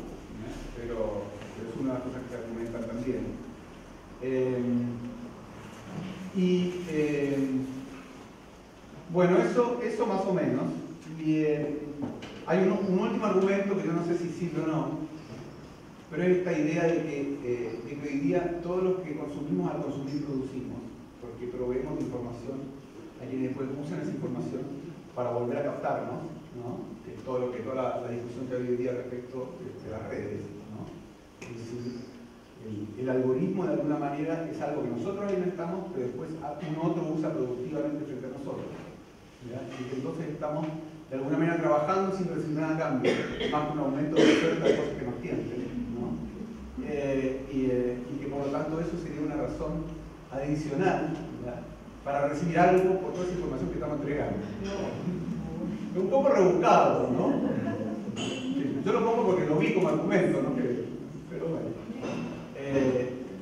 pero es una de las cosas que se argumentan también. Bueno, eso más o menos. Y hay un último argumento que yo no sé si sirve o no, pero es esta idea de que hoy día todo lo que consumimos al consumir producimos, porque proveemos de información a quienes después usan esa información para volver a captarnos, ¿no? Toda la discusión que hay hoy día respecto de las redes, ¿no? Es decir, el algoritmo de alguna manera es algo que nosotros alimentamos, pero después un otro usa productivamente frente a nosotros, ¿ya? Y que entonces estamos de alguna manera trabajando sin recibir nada a cambio, más que un aumento de oferta de cosas que nos tienten, ¿no? Y que por lo tanto eso sería una razón adicional, ¿ya?, para recibir algo por toda esa información que estamos entregando. Es un poco rebuscado, ¿no? Yo lo pongo porque lo vi como argumento, ¿no? Pero bueno.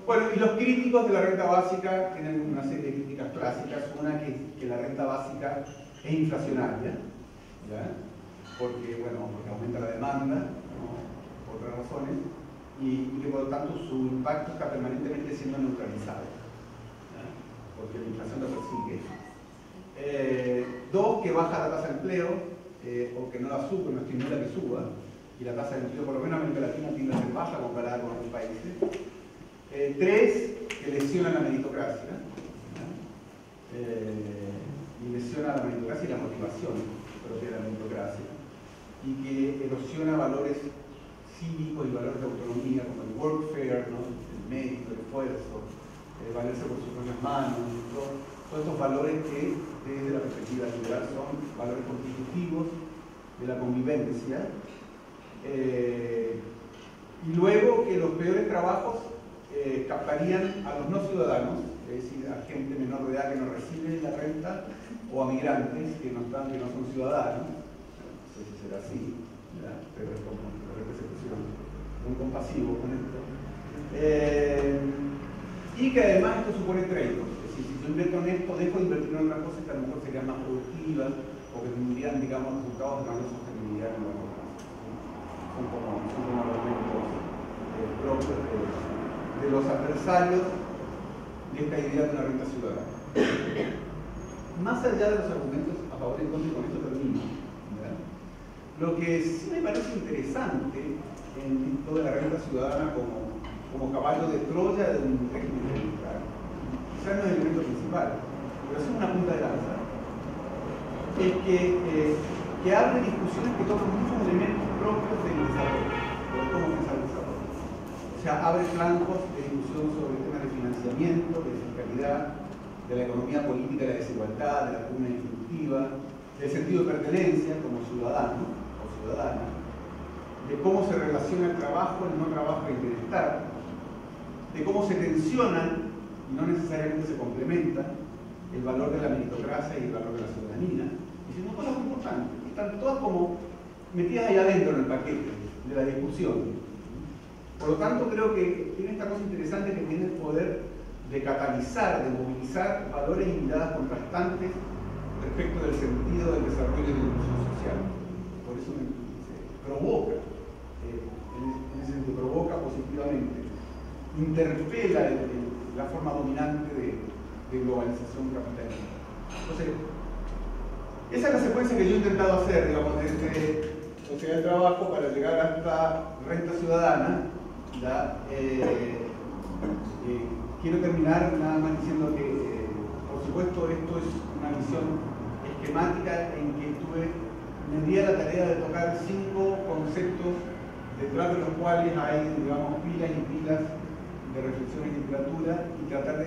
Bueno, y los críticos de la renta básica tienen una serie de críticas clásicas. Una que la renta básica es inflacionaria, ¿ya? Porque aumenta la demanda, ¿no?, por otras razones, y que por lo tanto su impacto está permanentemente siendo neutralizado, ¿ya?, porque la inflación la persigue. Dos, que baja la tasa de empleo, o que no la sube, no estimula que suba, y la tasa de empleo, por lo menos en América Latina, tiende a ser baja comparada con otros países. Tres, que lesiona la meritocracia, y lesiona la meritocracia y la motivación propia de la meritocracia, y que erosiona valores cívicos y valores de autonomía, como el workfare, ¿no?, el mérito, el esfuerzo, valerse por sus propias manos, todos estos valores que desde la perspectiva liberal son valores constitutivos de la convivencia. Y luego que los peores trabajos captarían a los no ciudadanos, es decir, a gente menor de edad que no recibe la renta, o a migrantes que no son ciudadanos. No sé si será así, ¿verdad?, pero es como una representación muy compasivo con esto. Y que además esto supone trade-offs. Es decir, si yo invierto en esto, dejo de invertir en otras cosas que a lo mejor serían más productivas o que tendrían, digamos, resultados de mayor sostenibilidad en los demás. Son como elementos propios de de los adversarios de esta idea de una renta ciudadana. Más allá de los argumentos a favor y en contra, y con esto termino, ¿verdad? Lo que sí me parece interesante en toda la renta ciudadana como caballo de Troya de un régimen militar, quizás no es el elemento principal, pero es una punta de lanza, es que abre discusiones que tocan muchos elementos propios del desarrollo, o de cómo pensar el desarrollo. O sea, abre flancos de discusión sobre temas de financiamiento, de fiscalidad, de la economía política, de la desigualdad, de la comuna instructiva, del sentido de pertenencia como ciudadano o ciudadana, de cómo se relaciona el trabajo, el no trabajo y el bienestar, de cómo se tensionan y no necesariamente se complementan el valor de la meritocracia y el valor de la ciudadanía, y son cosas muy importantes, que están todas como metidas ahí adentro en el paquete de la discusión. Por lo tanto, creo que tiene esta cosa interesante que tiene el poder de catalizar, de movilizar valores y miradas contrastantes respecto del sentido del desarrollo y de la inclusión social. Por eso se provoca, en ese sentido, provoca positivamente, interpela la forma dominante de globalización capitalista. Entonces, esa es la secuencia que yo he intentado hacer, digamos, desde sociedad de trabajo para llegar hasta renta ciudadana. Quiero terminar nada más diciendo que, por supuesto, esto es una visión esquemática en que me di a la tarea de tocar 5 conceptos detrás de los cuales hay, digamos, pilas y pilas de reflexión en literatura y tratar de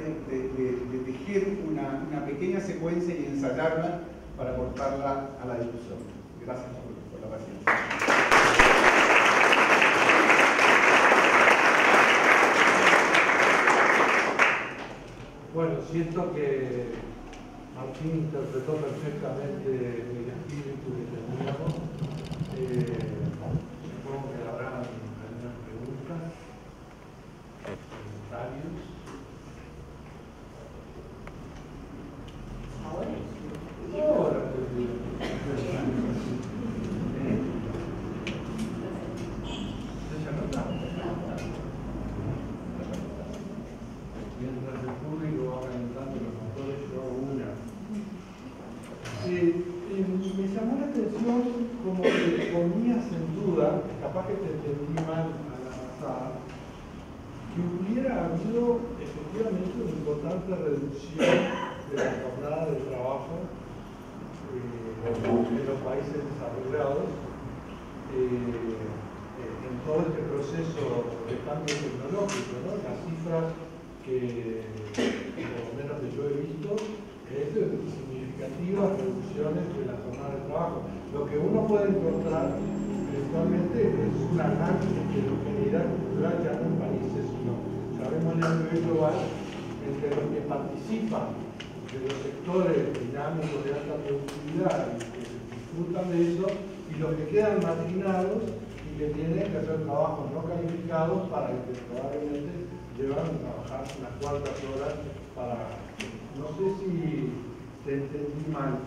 tejer una pequeña secuencia y ensayarla para aportarla a la discusión. Gracias por la paciencia. Bueno, siento que Martín interpretó perfectamente el espíritu que teníamos. Supongo que habrá algunas preguntas, comentarios. Ahora. ¿Se anota? Mientras el público va calentando los motores, yo hago una. Me llamó la atención como que ponías en duda, capaz que te entendí mal a la pasada, que hubiera habido efectivamente una importante reducción de la jornada de trabajo en los países desarrollados en todo este proceso de cambio tecnológico, ¿no? Las cifras que, por lo menos que yo he visto, es de significativas reducciones de la jornada de trabajo. Lo que uno puede encontrar eventualmente es una gran heterogeneidad cultural ya no en países, sino sabemos en el nivel global entre los que participan de los sectores dinámicos de alta productividad y que disfrutan de eso, y los que quedan marginados y que tienen que hacer trabajos no calificados para que probablemente llevan a trabajar unas cuantas horas para... No sé si te entendí mal.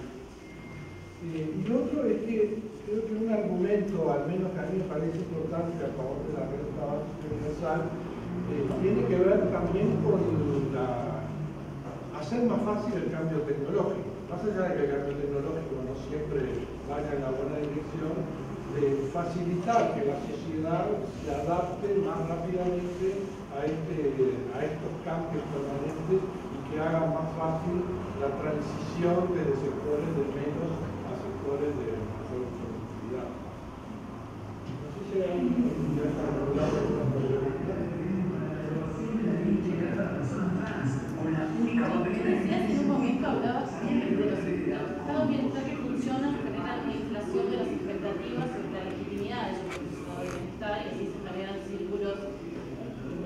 Y lo otro es que creo que un argumento, al menos que a mí me parece importante a favor de la renta básica universal, tiene que ver también con hacer más fácil el cambio tecnológico. Más allá de que el cambio tecnológico no siempre vaya en la buena dirección, de facilitar que la sociedad se adapte más rápidamente a estos cambios permanentes y que haga más fácil la transición de sectores de menos a sectores de mayor productividad. No sé si hay alguna pregunta. En un momento hablabas de los estados de bienestar que funcionan, generan la inflación de las expectativas sobre la legitimidad de esos estados de bienestar y así se generan círculos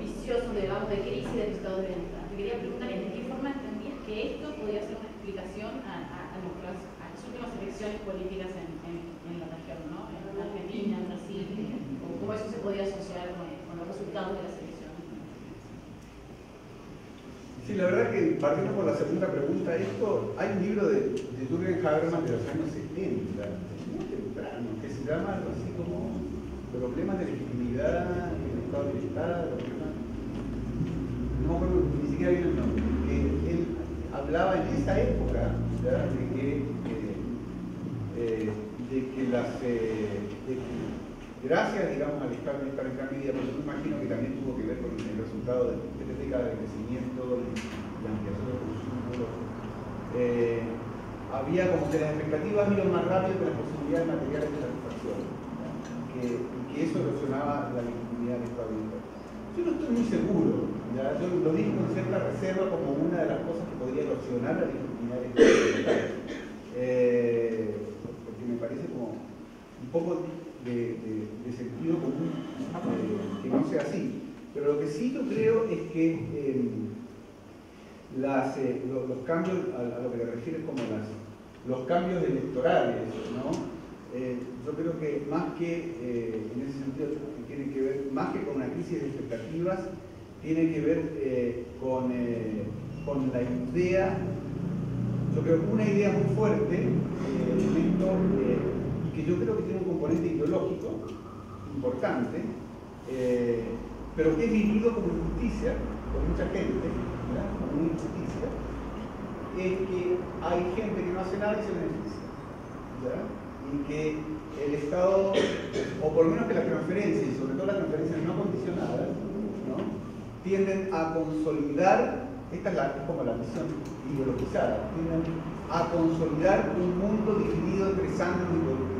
viciosos, digamos, de crisis del estado de bienestar. Te quería preguntar en qué forma entendías que esto podía ser una explicación a las últimas elecciones políticas en la región, ¿no? En Argentina, en Brasil, o cómo eso se podía asociar con los resultados de las elecciones. Sí, la verdad que partiendo por la segunda pregunta, hay un libro de Jürgen Habermas de los años 70, muy temprano, que se llama algo así como Problemas de legitimidad en el estado de bienestar, no me acuerdo ni siquiera bien el nombre, que él hablaba en esa época, ¿ya? de que gracias, digamos, al Estado en gran medida, pero yo me imagino que también tuvo que ver con el resultado de 3 décadas de crecimiento y la ampliación del consumo, había como que las expectativas iban más rápido que las posibilidades materiales de satisfacción, y que eso erosionaba la legitimidad del Estado militar. Yo no estoy muy seguro, ¿ya? Yo lo digo con cierta reserva como una de las cosas que podría erosionar la legitimidad del Estado militar, porque me parece como un poco de sentido común que no sea así. Pero lo que sí yo creo es que los cambios, a lo que le refieres como los cambios electorales, ¿no? Yo creo que más que, en ese sentido, tiene que ver, más que con una crisis de expectativas, tiene que ver con la idea, yo creo que una idea muy fuerte en esto, que yo creo que tiene un componente ideológico importante, pero que es vivido como injusticia por mucha gente, ¿verdad? Como una injusticia, es que hay gente que no hace nada y se beneficia, ¿verdad? Y que el Estado, o por lo menos que las transferencias, y sobre todo las transferencias no condicionadas, ¿no? tienden a consolidar, esta es como la visión ideologizada, tienden a consolidar un mundo dividido entre sanos y productivos.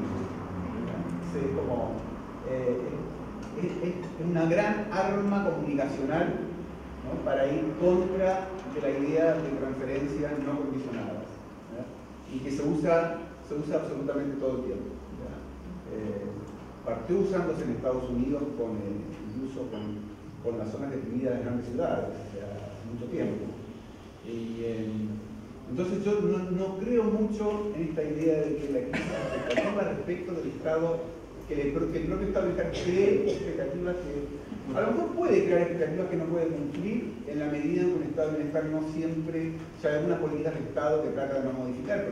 Es una gran arma comunicacional, ¿no? para ir contra de la idea de transferencias no condicionadas, ¿verdad? Y que se usa absolutamente todo el tiempo. Partió usándose en Estados Unidos incluso con las zonas deprimidas de grandes ciudades, hace mucho tiempo. Entonces yo no creo mucho en esta idea de que la expectativa respecto del Estado, que el propio Estado cree expectativas que a lo mejor puede crear expectativas que no puede cumplir en la medida en que un Estado de bienestar no siempre, o sea, hay algunas políticas del Estado que trata de no modificar,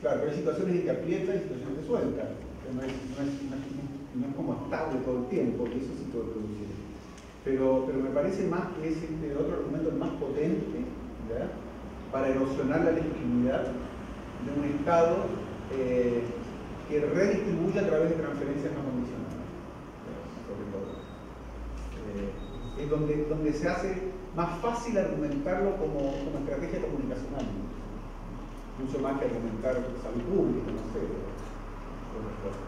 claro, pero hay situaciones en que aprieta y situaciones que suelta, no es como estable todo el tiempo, y eso sí puede producir. Pero me parece más que es otro argumento más potente, ¿verdad? Para erosionar la legitimidad de un Estado que redistribuye a través de transferencias no condicionadas, sobre todo. Es donde se hace más fácil argumentarlo como estrategia comunicacional, mucho más que argumentar salud pública, no sé, otras cosas.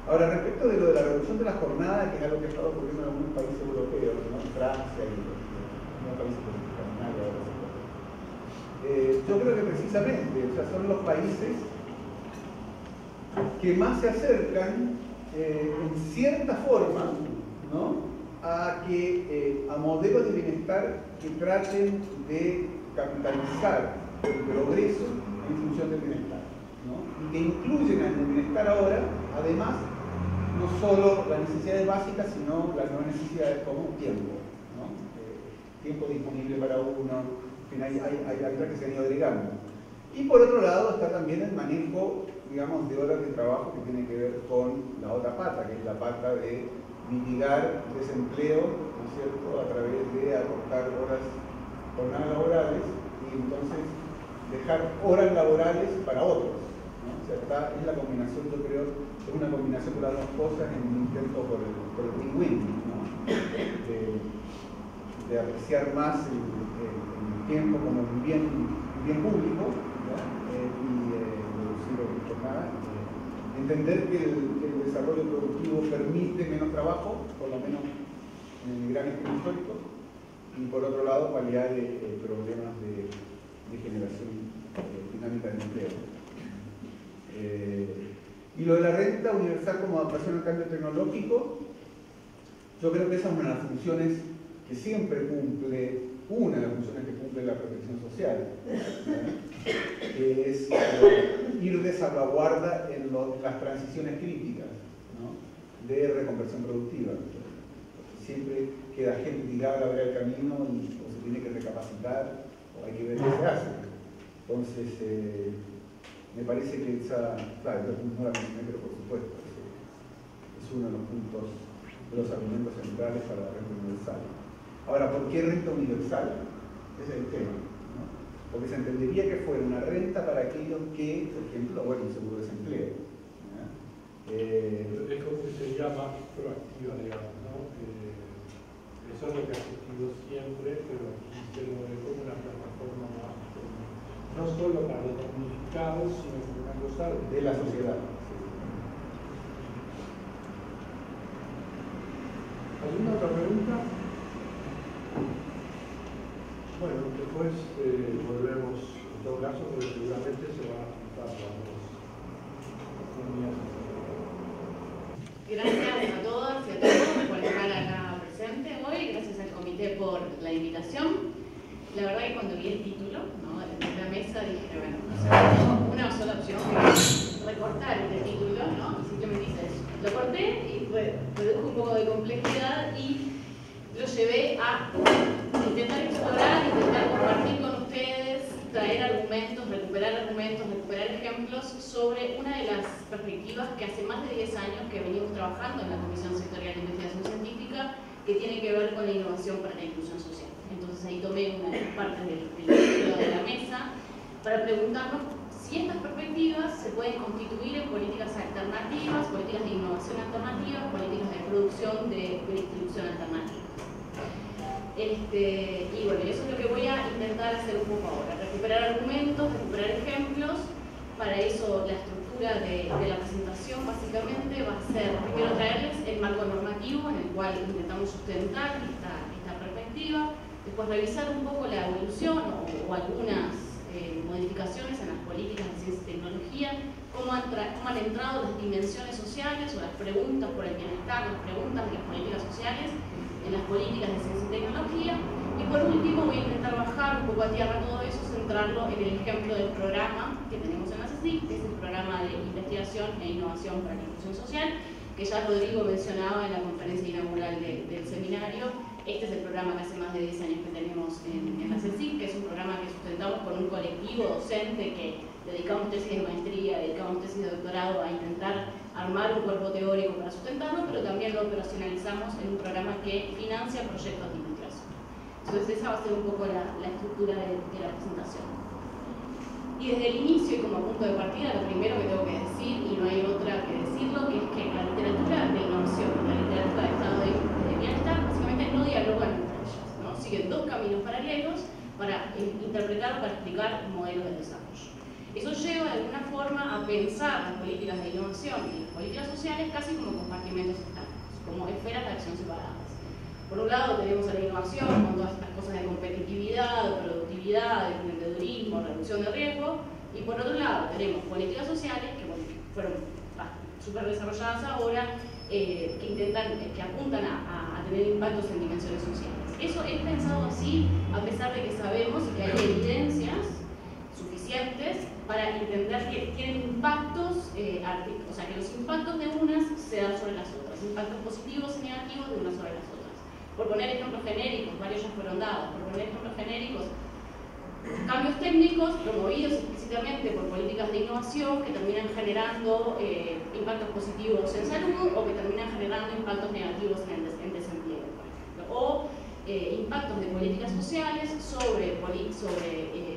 Ahora, respecto de lo de la reducción de la jornada, que es algo que ha estado ocurriendo en algunos países europeos, ¿no? Francia y algunos países de Escandinavia, yo creo que precisamente, o sea, son los países que más se acercan, en cierta forma, ¿no? a modelos de bienestar que traten de capitalizar el progreso en función del bienestar, ¿no? Y que incluyen en el bienestar ahora, además, no solo las necesidades básicas, sino las nuevas necesidades como tiempo, ¿no? Tiempo disponible para uno, en fin, hay otras que se han ido agregando. Y por otro lado está también el manejo, digamos, de horas de trabajo que tiene que ver con la otra pata, que es la pata de mitigar desempleo, ¿no es cierto?, a través de acortar jornadas laborales y entonces dejar horas laborales para otros, ¿no? O sea, es la combinación, yo creo, es una combinación de las dos cosas en un intento por el win-win, ¿no? de apreciar más el tiempo como un bien público, y reducir la jornada, entender que el desarrollo productivo permite menos trabajo, por lo menos en el gran esquema histórico, y por otro lado paliar problemas de generación dinámica de empleo. Y lo de la renta universal como adaptación al cambio tecnológico, yo creo que esa es una de las funciones que siempre cumple, una de las funciones que cumple la protección social, que es ir de salvaguarda en las transiciones críticas, ¿no? de reconversión productiva. Siempre queda gente tirada a la vera del camino o se tiene que recapacitar o hay que ver qué se hace. Entonces, me parece que esa, claro, no la mencioné, pero por supuesto, es uno de los puntos de los argumentos centrales para la renta universal. Ahora, ¿por qué renta universal? Ese es el tema, ¿no? Porque se entendería que fuera una renta para aquellos que, por ejemplo, bueno, un seguro de desempleo. Es como que sería más proactiva, digamos, ¿no? Eso es lo que ha existido siempre, pero aquí se lo ve como una plataforma más, no solo para los damnificados, sino como una cosa de la sociedad. ¿Alguna otra pregunta? Bueno, después volvemos, en todo caso, porque seguramente se van a juntar las dos comunidades. Gracias a todas y a todos por estar acá presente hoy, gracias al comité por la invitación. La verdad que cuando vi el título, ¿no?, de la mesa dije, bueno, o sea, tengo una sola opción, que es recortar este título, ¿no? Y simplemente hice eso. Lo corté y redujo un poco de complejidad y lo llevé a intentar explorar, intentar compartir con ustedes, traer argumentos, recuperar ejemplos sobre una de las perspectivas que hace más de 10 años que venimos trabajando en la Comisión Sectorial de Investigación Científica, que tiene que ver con la innovación para la inclusión social. Entonces ahí tomé una de las partes del título de la mesa para preguntarnos si estas perspectivas se pueden constituir en políticas alternativas, políticas de innovación alternativas, políticas de producción de distribución alternativa. Y bueno, eso es lo que voy a intentar hacer un poco ahora, recuperar argumentos, recuperar ejemplos. Para eso la estructura de la presentación básicamente va a ser primero traerles el marco normativo en el cual intentamos sustentar esta perspectiva, después revisar un poco la evolución o algunas modificaciones en las políticas de ciencia y tecnología, cómo han entrado las dimensiones sociales o las preguntas por el bienestar, las preguntas de las políticas sociales en las políticas de ciencia y tecnología. Y por último voy a intentar bajar un poco a tierra todo eso, centrarlo en el ejemplo del programa que tenemos en la CSIC, que es el programa de investigación e innovación para la inclusión social, que ya Rodrigo mencionaba en la conferencia inaugural del seminario. Este es el programa que hace más de 10 años que tenemos en la CSIC, que es un programa que sustentamos con un colectivo docente que dedicamos tesis de maestría, dedicamos tesis de doctorado a intentar armar un cuerpo teórico para sustentarlo, pero también lo operacionalizamos en un programa que financia proyectos de investigación. Entonces esa va a ser un poco la estructura de la presentación. Y desde el inicio y como punto de partida, lo primero que tengo que decir, y no hay otra que decirlo, que es que la literatura de innovación y la literatura de estado de bienestar básicamente no dialogan entre ellas, ¿no? Siguen dos caminos paralelos para interpretar o para explicar modelos de desarrollo. Eso lleva de alguna forma a pensar las políticas de innovación y las políticas sociales casi como compartimentos estáticos, como esferas de acción separadas. Por un lado tenemos a la innovación con todas estas cosas de competitividad, de productividad, de emprendedurismo, reducción de riesgo, y por otro lado tenemos políticas sociales que fueron súper desarrolladas ahora, que apuntan a tener impactos en dimensiones sociales. Eso es pensado así a pesar de que sabemos y que hay evidencias suficientes para entender que tienen impactos, o sea, que los impactos de unas se dan sobre las otras, impactos positivos y negativos de unas sobre las otras. Por poner ejemplos genéricos, varios ya fueron dados, por poner ejemplos genéricos, cambios técnicos promovidos explícitamente por políticas de innovación que terminan generando impactos positivos en salud o que terminan generando impactos negativos en desempleo, por ejemplo. O impactos de políticas sociales sobre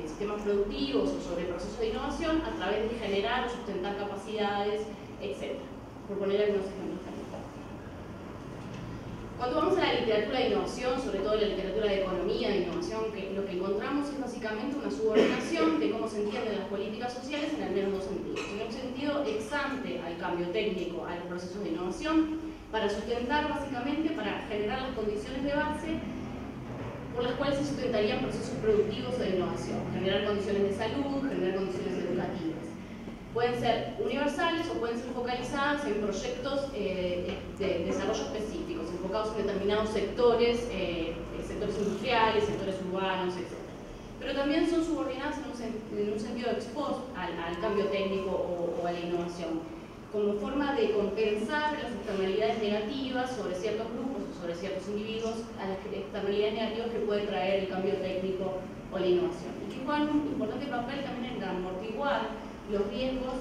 sistemas productivos o sobre procesos de innovación a través de generar o sustentar capacidades, etc. Por poner algunos ejemplos. Cuando vamos a la literatura de innovación, sobre todo la literatura de economía de innovación, lo que encontramos es básicamente una subordinación de cómo se entienden las políticas sociales en al menos dos sentidos. En un sentido ex ante al cambio técnico, a los procesos de innovación, para sustentar básicamente, para generar las condiciones de base por las cuales se sustentarían procesos productivos de innovación, generar condiciones de salud, generar condiciones educativas. Pueden ser universales o pueden ser focalizadas en proyectos de desarrollo específicos, enfocados en determinados sectores, sectores industriales, sectores urbanos, etc. Pero también son subordinadas en un sentido ex post al cambio técnico o a la innovación, como forma de compensar las externalidades negativas sobre ciertos grupos o sobre ciertos individuos a las externalidades negativas que puede traer el cambio técnico o la innovación. Y que juegan un importante papel también en amortiguar los riesgos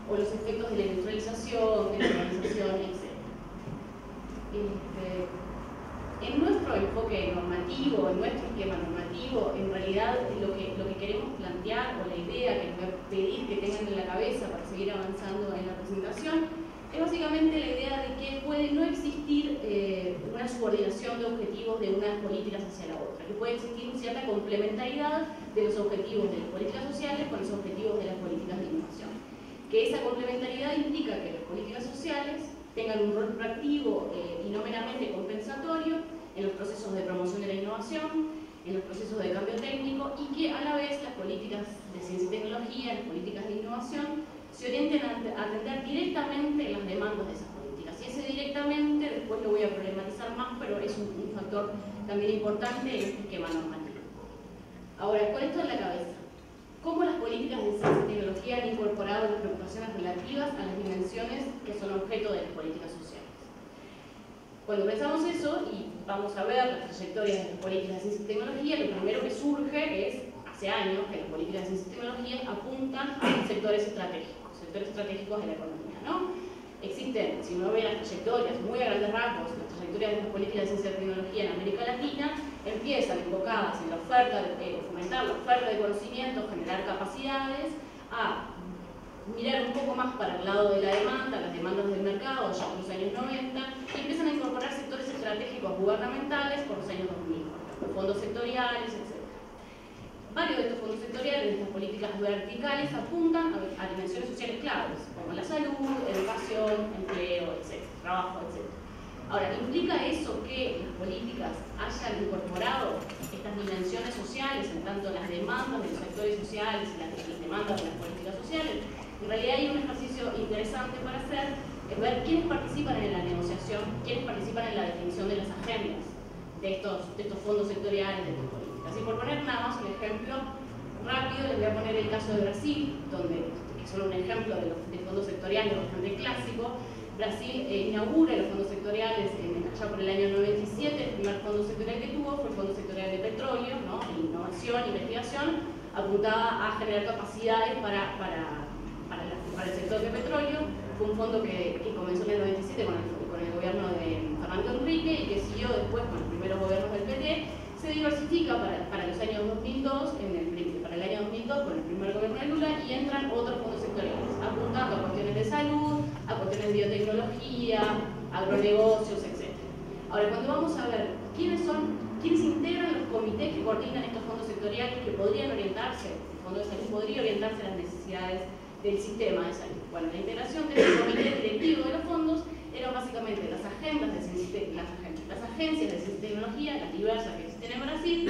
o los efectos de la industrialización, de la urbanización, etc. normativo, en nuestro esquema normativo, en realidad lo que queremos plantear, o la idea que les voy a pedir que tengan en la cabeza para seguir avanzando en la presentación, es básicamente la idea de que puede no existir una subordinación de objetivos de unas políticas hacia la otra, que puede existir cierta complementariedad de los objetivos de las políticas sociales con los objetivos de las políticas de innovación. Que esa complementariedad implica que las políticas sociales tengan un rol proactivo y no meramente compensatorio en los procesos de promoción de la innovación, en los procesos de cambio técnico, y que a la vez las políticas de ciencia y tecnología, las políticas de innovación, se orienten a atender directamente las demandas de esas políticas. Y ese directamente, después lo voy a problematizar más, pero es un factor también importante en este esquema normativo. Ahora, con esto en la cabeza, ¿cómo las políticas de ciencia y tecnología han incorporado las preocupaciones relativas a las dimensiones que son objeto de las políticas sociales? Cuando pensamos eso, y vamos a ver las trayectorias de las políticas de ciencia y tecnología, lo primero que surge es, hace años, que las políticas de ciencia y tecnología apuntan a sectores estratégicos de la economía, ¿no? Existen, si uno ve las trayectorias, muy a grandes rasgos, las trayectorias de las políticas de ciencia y tecnología en América Latina, empiezan enfocadas en la oferta, fomentar la oferta de conocimiento, generar capacidades, a mirar un poco más para el lado de la demanda, las demandas del mercado, ya en los años 90, y empiezan a incorporar sectores estratégicos gubernamentales por los años 2000, fondos sectoriales, etc. Varios de estos fondos sectoriales, de estas políticas verticales, apuntan a dimensiones sociales claves, como la salud, educación, empleo, etc., trabajo, etc. Ahora, ¿implica eso que las políticas hayan incorporado estas dimensiones sociales, en tanto las demandas de los sectores sociales y las demandas de las políticas sociales? En realidad hay un ejercicio interesante para hacer, es ver quiénes participan en la negociación, quiénes participan en la definición de las agendas de estos fondos sectoriales, de estas políticas. Y por poner nada más un ejemplo rápido, les voy a poner el caso de Brasil, que es solo un ejemplo de fondos sectoriales bastante clásico. Brasil inaugura los fondos sectoriales allá por el año 97. El primer fondo sectorial que tuvo fue el Fondo Sectorial de Petróleo, ¿no? Innovación, investigación, apuntaba a generar capacidades para el sector de petróleo. Fue un fondo que comenzó en el 97 con el gobierno de Fernando Henrique y que siguió después con los primeros gobiernos del PT. Se diversifica para los años 2002, para el año 2002 con el primer gobierno de Lula, y entran otros fondos sectoriales, apuntando a cuestiones de salud, a cuestiones de biotecnología, agronegocios, etc. Ahora, cuando vamos a ver quiénes integran los comités que coordinan estos fondos sectoriales que podrían orientarse, el Fondo de Salud podría orientarse a las necesidades del sistema de salud. Bueno, la integración de este comité directivo de los fondos eran básicamente las agencias de ciencia y tecnología, las diversas que existen en Brasil,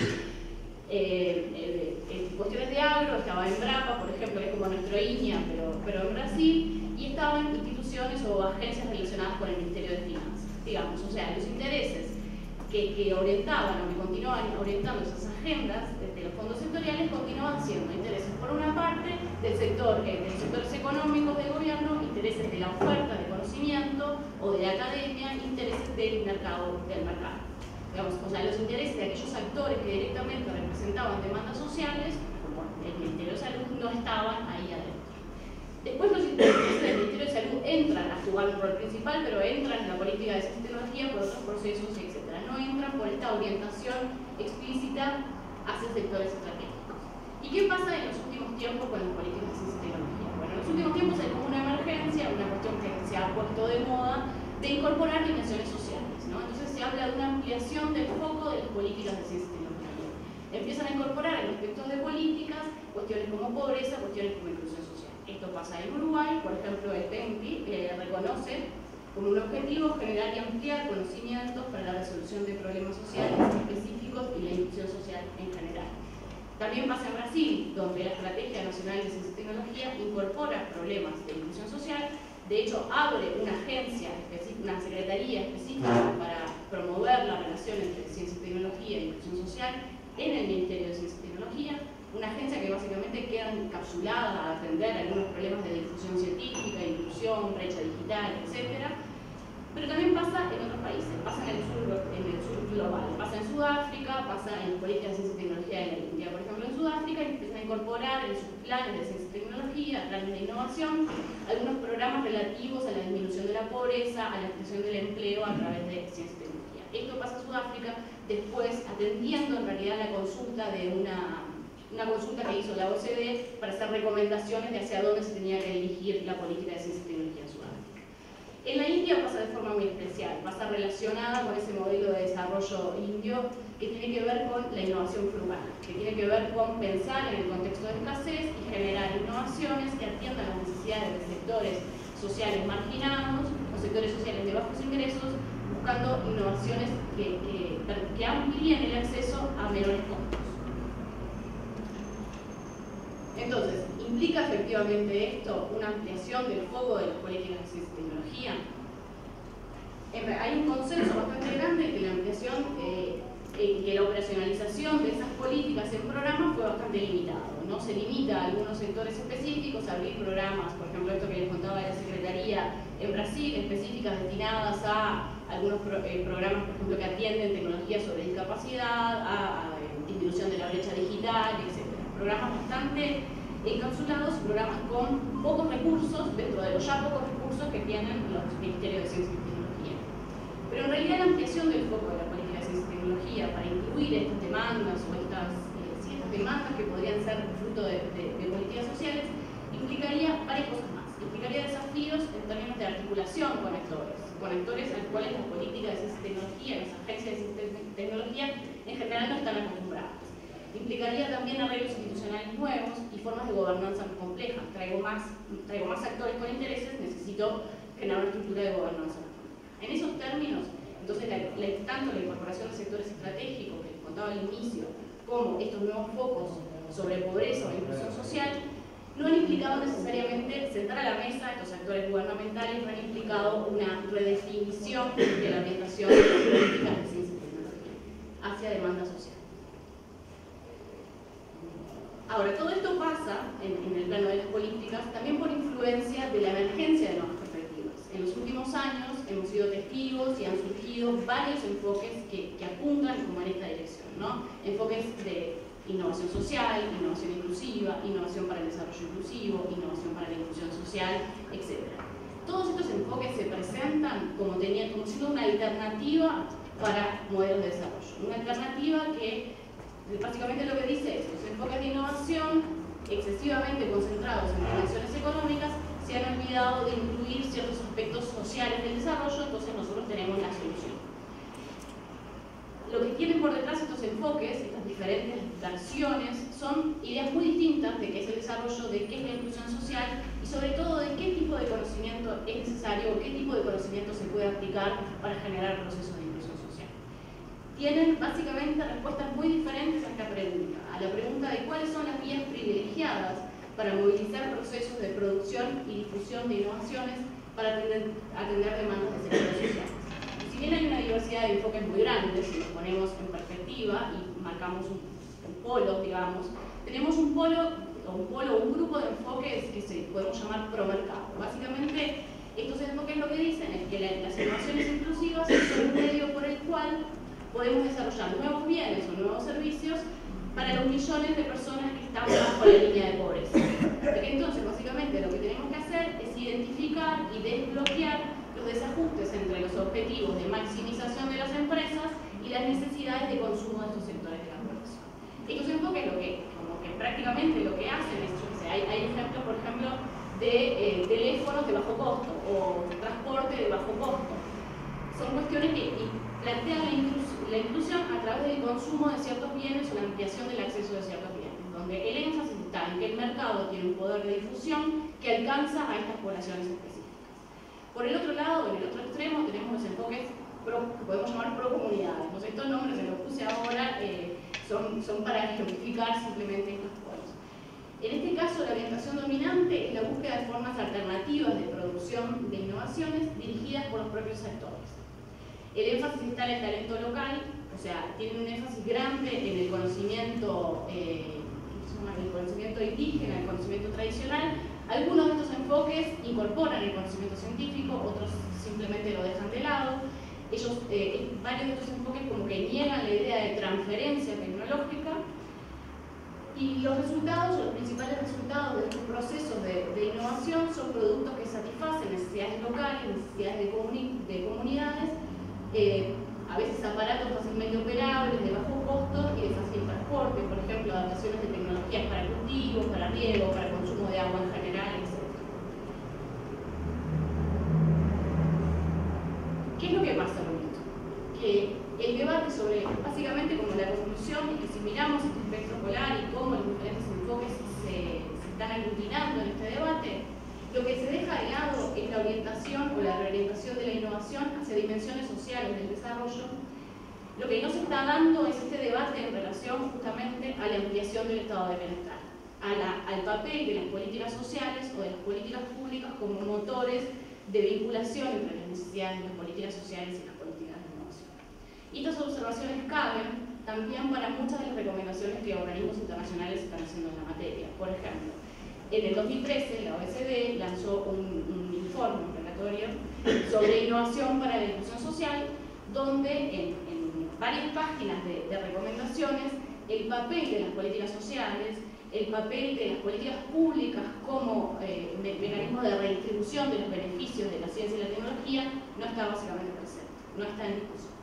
en cuestiones de agro, estaba Embrapa, por ejemplo, que es como nuestro INEA, pero en Brasil, y estaban instituciones o agencias relacionadas con el Ministerio de Finanzas, digamos, o sea, los intereses que orientaban o que continuaban orientando esas agendas de los fondos sectoriales continuaban siendo intereses, por una parte, de los sectores económicos del gobierno, intereses de la oferta de conocimiento o de la academia, intereses del mercado. Digamos, o sea, los intereses de aquellos actores que directamente representaban demandas sociales, como el Ministerio de Salud, no estaban ahí adentro. Después los intereses del Ministerio de Salud entran a jugar un rol principal, pero entran en la política de ciencia y tecnología por otros procesos, etc. No entran por esta orientación explícita hacia sectores estratégicos. ¿Y qué pasa en los últimos tiempos con las políticas de ciencia y tecnología? Bueno, en los últimos tiempos hay como una emergencia, una cuestión que se ha puesto de moda, de incorporar dimensiones sociales, ¿no? Entonces se habla de una ampliación del foco de las políticas de ciencia y tecnología. Empiezan a incorporar en aspectos de políticas cuestiones como pobreza, cuestiones como inclusión social. Esto pasa en Uruguay, por ejemplo, el PENPI reconoce como un objetivo generar y ampliar conocimientos para la resolución de problemas sociales específicos y la inclusión social en general. También pasa en Brasil, donde la Estrategia Nacional de Ciencia y Tecnología incorpora problemas de inclusión social. De hecho, abre una agencia específica, una secretaría específica para promover la relación entre ciencia y tecnología e inclusión social en el Ministerio de Ciencia y Tecnología. Una agencia que básicamente queda encapsulada a atender algunos problemas de difusión científica, inclusión, brecha digital, etc. Pero también pasa en otros países, pasa en el sur global, pasa en Sudáfrica, pasa en las políticas de ciencia y tecnología de la India. Por ejemplo, en Sudáfrica empiezan a incorporar en sus planes de ciencia y tecnología, planes de innovación, algunos programas relativos a la disminución de la pobreza, a la extensión del empleo a través de ciencia y tecnología. Esto pasa en Sudáfrica, después atendiendo en realidad la consulta de una consulta que hizo la OCDE para hacer recomendaciones de hacia dónde se tenía que dirigir la política de ciencia y tecnología en Sudáfrica. En la India pasa de forma muy especial, pasa relacionada con ese modelo de desarrollo indio que tiene que ver con la innovación frugal, que tiene que ver con pensar en el contexto de escasez y generar innovaciones que atiendan las necesidades de sectores sociales marginados o sectores sociales de bajos ingresos, buscando innovaciones que amplíen el acceso a menores costos. Entonces, ¿implica efectivamente esto una ampliación del foco de las políticas de ciencia y tecnología? Hay un consenso bastante grande que la ampliación, que la operacionalización de esas políticas en programas fue bastante limitado. No se limita a algunos sectores específicos a abrir programas, por ejemplo, esto que les contaba de la Secretaría en Brasil, específicas destinadas a algunos programas, por ejemplo, que atienden tecnologías sobre discapacidad, a disminución de la brecha digital, etc. Programas bastante encapsulados, programas con pocos recursos, dentro de los ya pocos recursos que tienen los Ministerios de Ciencia y Tecnología. Pero en realidad la ampliación del foco de la política de ciencia y tecnología para incluir estas demandas o estas demandas que podrían ser fruto de políticas sociales implicaría varias cosas más. Implicaría desafíos en términos de articulación con actores a los cuales las políticas de ciencia y tecnología, las agencias de ciencia y tecnología en general no están acostumbradas. Implicaría también arreglos institucionales nuevos y formas de gobernanza más complejas. Traigo más actores con intereses, necesito generar una estructura de gobernanza más compleja. En esos términos, entonces, tanto la incorporación de sectores estratégicos que les contaba al inicio, como estos nuevos focos sobre pobreza o inclusión social, no han implicado necesariamente sentar a la mesa a estos actores gubernamentales, no han implicado una redefinición de la orientación de las políticas de ciencia y tecnología hacia demanda social. Ahora, todo esto pasa, en el plano de las políticas, también por influencia de la emergencia de nuevas perspectivas. En los últimos años hemos sido testigos y han surgido varios enfoques que apuntan como en esta dirección, ¿no? Enfoques de innovación social, innovación inclusiva, innovación para el desarrollo inclusivo, innovación para la inclusión social, etc. Todos estos enfoques se presentan como siendo una alternativa para modelos de desarrollo. Una alternativa que básicamente lo que dice es que los enfoques de innovación excesivamente concentrados en dimensiones económicas se han olvidado de incluir ciertos aspectos sociales del desarrollo, entonces nosotros tenemos la solución. Lo que tienen por detrás estos enfoques, estas diferentes versiones, son ideas muy distintas de qué es el desarrollo, de qué es la inclusión social y sobre todo de qué tipo de conocimiento es necesario o qué tipo de conocimiento se puede aplicar para generar procesos de inclusión social. Tienen básicamente respuestas muy diferentes a esta pregunta, a la pregunta de cuáles son las vías privilegiadas para movilizar procesos de producción y difusión de innovaciones para atender demandas de sectores sociales. Si bien hay una diversidad de enfoques muy grandes, si los ponemos en perspectiva y marcamos un polo, digamos, tenemos un grupo de enfoques que podemos llamar promercado. Básicamente, estos enfoques lo que dicen es que las innovaciones inclusivas son un medio por el cual podemos desarrollar nuevos bienes o nuevos servicios para los millones de personas que están bajo la línea de pobreza. Entonces, básicamente, lo que tenemos que hacer es identificar y desbloquear los desajustes entre los objetivos de maximización de las empresas y las necesidades de consumo de estos sectores de la población. Estos enfoques prácticamente lo que hacen es, hay ejemplos, por ejemplo, de teléfonos de bajo costo o transporte de bajo costo. Son cuestiones que plantean la inclusión a través del consumo de ciertos bienes o la ampliación del acceso de ciertos bienes, donde el énfasis está en que el mercado tiene un poder de difusión que alcanza a estas poblaciones específicas. Por el otro lado, en el otro extremo, tenemos los enfoques que podemos llamar pro-comunidades. Estos nombres que los puse ahora son para ejemplificar simplemente estos polos. En este caso, la orientación dominante es la búsqueda de formas alternativas de producción de innovaciones dirigidas por los propios sectores. El énfasis está en el talento local, o sea, tiene un énfasis grande en el conocimiento indígena, el conocimiento tradicional. Algunos de estos enfoques incorporan el conocimiento científico, otros simplemente lo dejan de lado. Varios de estos enfoques como que niegan la idea de transferencia tecnológica y los principales resultados de estos procesos de innovación son productos que satisfacen necesidades locales, necesidades de comunidades, a veces aparatos fácilmente operables, de bajo costo y de fácil transporte, por ejemplo, adaptaciones de tecnologías para cultivos, para riego, para consumo de agua en general, etc. ¿Qué es lo que pasa con esto? Que el debate sobre, básicamente como la conclusión, es que si miramos este espectro polar y cómo los diferentes enfoques se están aglutinando en este debate, lo que se deja de lado es la orientación o la reorientación de la innovación hacia dimensiones sociales del desarrollo. Lo que no se está dando es este debate en relación justamente a la ampliación del estado de bienestar, al papel de las políticas sociales o de las políticas públicas como motores de vinculación entre las necesidades de las políticas sociales y las políticas de innovación. Y estas observaciones caben también para muchas de las recomendaciones que organismos internacionales están haciendo en la materia. Por ejemplo, en el 2013 la OECD lanzó un informe preparatorio sobre innovación para la inclusión social, donde en varias páginas de recomendaciones el papel de las políticas sociales, el papel de las políticas públicas como mecanismo de redistribución de los beneficios de la ciencia y la tecnología no está básicamente presente, no está en discusión.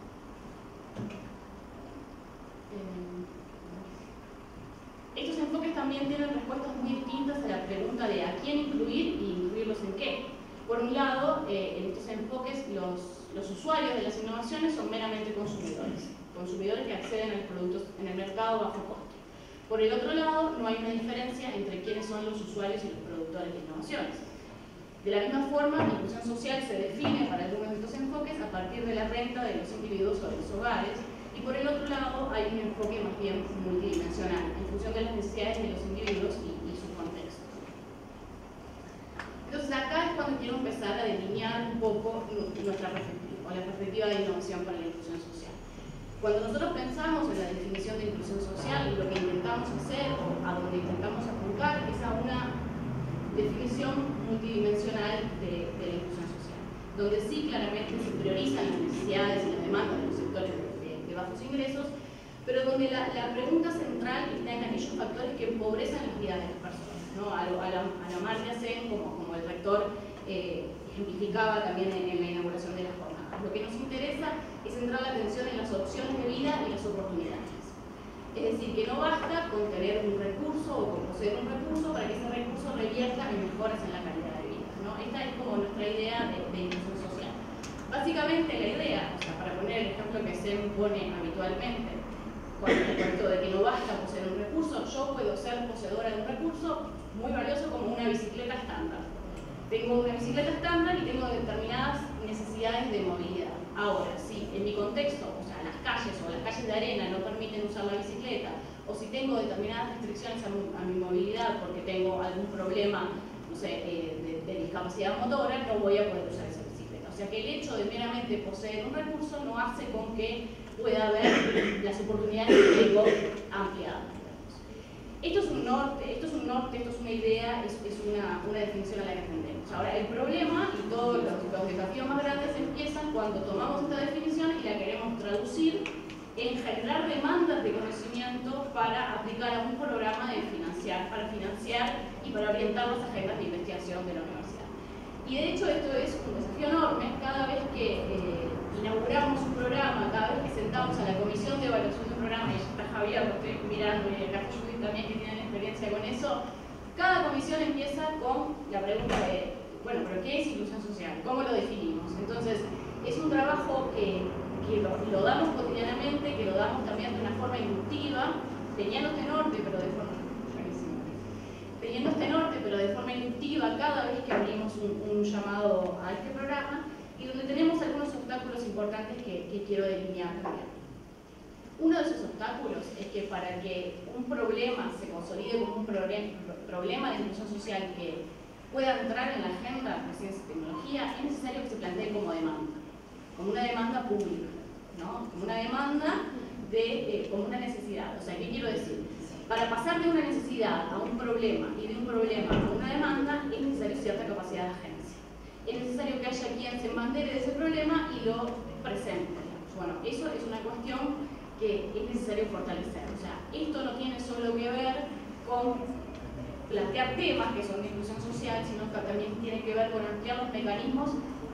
Estos enfoques también tienen respuestas muy distintas a la pregunta de a quién incluir y incluirlos en qué. Por un lado, en estos enfoques los usuarios de las innovaciones son meramente consumidores que acceden a los productos en el mercado bajo costo. Por el otro lado, no hay una diferencia entre quiénes son los usuarios y los productores de innovaciones. De la misma forma, la inclusión social se define para algunos de estos enfoques a partir de la renta de los individuos o de los hogares, y por el otro lado hay un enfoque más bien multidimensional, en función de las necesidades de los individuos y sus contextos. Entonces acá es cuando quiero empezar a delinear un poco nuestra perspectiva, o la perspectiva de innovación para la inclusión social. Cuando nosotros pensamos en la definición de inclusión social, lo que intentamos hacer, o a donde intentamos apuntar, es a una definición multidimensional de la inclusión social, donde sí claramente se priorizan las necesidades y las demandas de los sectores de bajos ingresos, pero donde la pregunta central está en aquellos factores que empobrecen las vidas de las personas, ¿no? A la Amartya Sen, como el rector ejemplificaba también en la inauguración de las jornadas. Lo que nos interesa es centrar la atención en las opciones de vida y las oportunidades. Es decir, que no basta con tener un recurso o con poseer un recurso para que ese recurso revierta en mejoras en la calidad de vida, ¿no? Esta es como nuestra idea de inclusión social. Básicamente la idea, o sea, para poner el ejemplo que se pone habitualmente, cuando de que no basta poseer un recurso, yo puedo ser poseedora de un recurso muy valioso como una bicicleta estándar. Tengo una bicicleta estándar y tengo determinadas necesidades de movilidad. Ahora, si en mi contexto, o sea, las calles o las calles de arena no permiten usar la bicicleta, o si tengo determinadas restricciones a mi movilidad porque tengo algún problema, no sé, de discapacidad motora, no voy a poder usar esa bicicleta. O sea que el hecho de meramente poseer un recurso no hace con que pueda haber las oportunidades que tengo ampliadas. Esto es un norte, esto es una idea, es una definición a la que atendemos. Ahora, el problema y todos los desafíos más grandes empiezan cuando tomamos esta definición y la queremos traducir en generar demandas de conocimiento para aplicar a un programa para financiar y para orientar las agendas de investigación de la universidad. Y de hecho esto es un desafío enorme. Cada vez que inauguramos un programa, cada vez que sentamos a la comisión de evaluación de un programa, y está Javier, lo estoy mirando, y acá Judith también, que tienen experiencia con eso, cada comisión empieza con la pregunta de, bueno, ¿pero qué es inclusión social? ¿Cómo lo definimos? Entonces, es un trabajo que lo damos cotidianamente, que lo damos también de una forma inductiva, teniendo este norte, pero de forma inductiva cada vez que abrimos un llamado a este programa, y donde tenemos algunos obstáculos importantes que quiero delinear también. Uno de esos obstáculos es que para que un problema se consolide como un problema de inclusión social que pueda entrar en la agenda de ciencia y tecnología, es necesario que se plantee como demanda, como una demanda pública, ¿no? Como una demanda como una necesidad. O sea, ¿qué quiero decir? Para pasar de una necesidad a un problema y de un problema a una demanda es necesario cierta capacidad de agencia. Es necesario que haya quien se embandere de ese problema y lo presente. Bueno, eso es una cuestión que es necesario fortalecer. O sea, esto no tiene solo que ver con plantear temas que son de inclusión social, sino que también tiene que ver con ampliar los mecanismos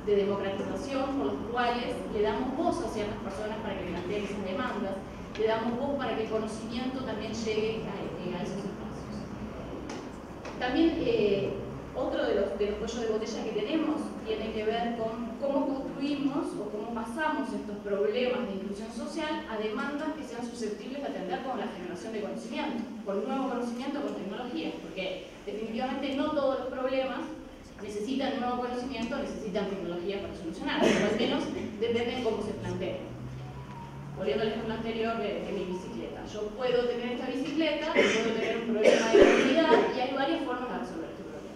de democratización por los cuales le damos voz a ciertas personas para que planteen esas demandas, le damos voz para que el conocimiento también llegue a esos espacios. También otro de los cuellos de botella que tenemos tiene que ver con cómo construimos o cómo pasamos estos problemas de inclusión social a demandas que sean susceptibles de atender con la generación de conocimiento, con nuevo conocimiento, con tecnologías, porque definitivamente no todos los problemas necesitan nuevo conocimiento, necesitan tecnología para solucionarlos, o al menos depende de cómo se plantea. Volviendo al ejemplo anterior de mi bicicleta. Yo puedo tener esta bicicleta, puedo tener un problema de movilidad y hay varias formas de resolver este problema.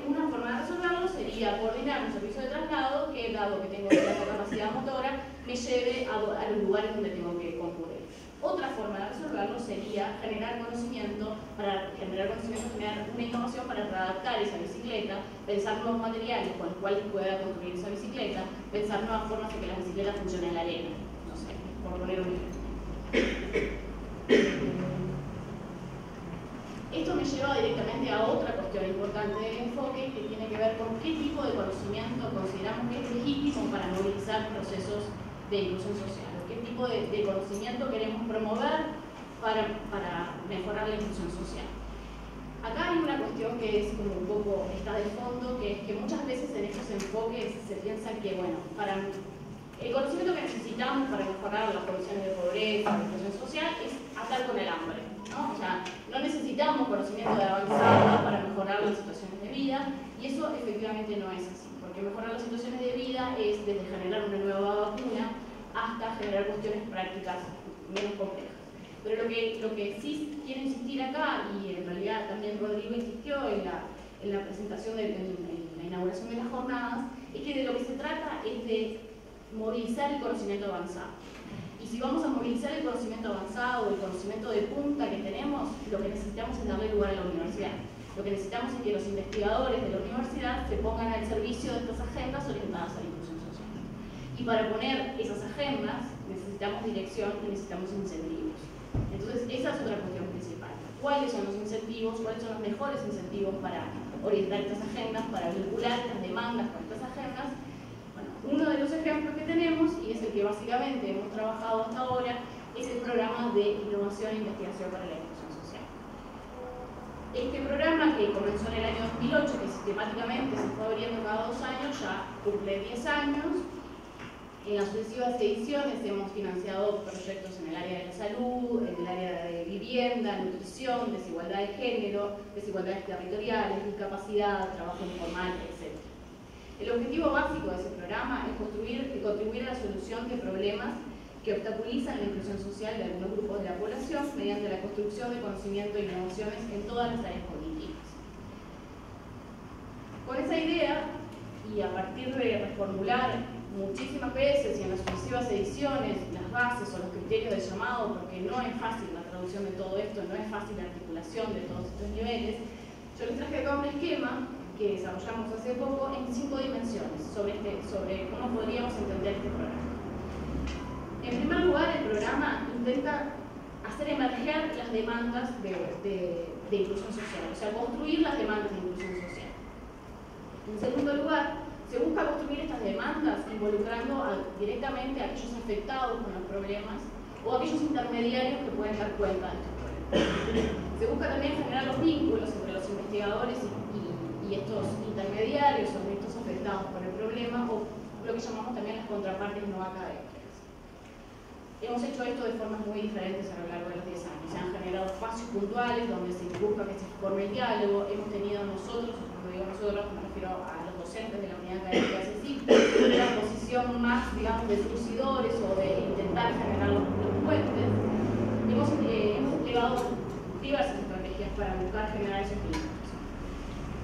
Una forma de resolverlo sería coordinar un servicio de traslado que, dado que tengo cierta capacidad motora, me lleve a los lugares donde tengo que concurrir. Otra forma de resolverlo sería generar conocimiento, generar una innovación para readaptar esa bicicleta, pensar nuevos materiales con los cuales pueda construir esa bicicleta, pensar nuevas formas de que la bicicleta funcione en la arena, no sé, por poner un ejemplo. Esto me lleva directamente a otra cuestión importante del enfoque que tiene que ver con qué tipo de conocimiento consideramos que es legítimo para movilizar procesos de inclusión social. ¿Qué tipo de conocimiento queremos promover para mejorar la inclusión social? Acá hay una cuestión que es como un poco, está de fondo, que es que muchas veces en estos enfoques se piensa que, bueno, para el conocimiento que necesitamos para mejorar las condiciones de pobreza, la inclusión social, es atar con el hambre, ¿no? O sea, no necesitamos conocimiento de avanzada para mejorar las situaciones de vida, y eso efectivamente no es así, porque mejorar las situaciones de vida es desde generar una nueva vacuna hasta generar cuestiones prácticas menos complejas. Pero lo que sí quiero insistir acá, y en realidad también Rodrigo insistió en la presentación, en la inauguración de las jornadas, es que de lo que se trata es de movilizar el conocimiento avanzado. Y si vamos a movilizar el conocimiento avanzado, el conocimiento de punta que tenemos, lo que necesitamos es darle lugar a la universidad. Lo que necesitamos es que los investigadores de la universidad se pongan al servicio de estas agendas orientadas a la inclusión social. Y para poner esas agendas necesitamos dirección y necesitamos incentivos. Entonces esa es otra cuestión principal. ¿Cuáles son los incentivos? ¿Cuáles son los mejores incentivos para orientar estas agendas, para vincular estas demandas con estas agendas? Bueno, uno de los ejemplos que tenemos, y es el que básicamente hemos trabajado hasta ahora, es el programa de innovación e investigación para la inclusión social. Este programa, que comenzó en el año 2008, que sistemáticamente se fue abriendo cada 2 años, ya cumple 10 años. En las sucesivas ediciones hemos financiado proyectos en el área de la salud, en el área de vivienda, nutrición, desigualdad de género, desigualdades territoriales, discapacidad, trabajo informal, etc. El objetivo básico de ese programa es contribuir a la solución de problemas que obstaculizan la inclusión social de algunos grupos de la población mediante la construcción de conocimiento e innovaciones en todas las áreas cognitivas. Con esa idea, y a partir de reformular muchísimas veces y en las sucesivas ediciones las bases o los criterios de llamado, porque no es fácil la traducción de todo esto, no es fácil la articulación de todos estos niveles, yo les traje acá un esquema que desarrollamos hace poco en 5 dimensiones sobre cómo podríamos entender este programa. En primer lugar, el programa intenta hacer emerger las demandas de inclusión social, o sea, construir las demandas de inclusión social. En segundo lugar, se busca construir estas demandas involucrando directamente a aquellos afectados con los problemas o a aquellos intermediarios que pueden dar cuenta de estos problemas. Se busca también generar los vínculos entre los investigadores y estos intermediarios o estos afectados por el problema, o lo que llamamos también las contrapartes no académicas. Hemos hecho esto de formas muy diferentes a lo largo de los 10 años. Se han generado espacios puntuales donde se busca que se forme el diálogo. Hemos tenido nosotros, cuando digo nosotros, me refiero a los docentes de la unidad académica de CECIP, una posición más, digamos, de surcidores o de intentar generar los puentes. Hemos empleado diversas estrategias para buscar generar esos vínculos.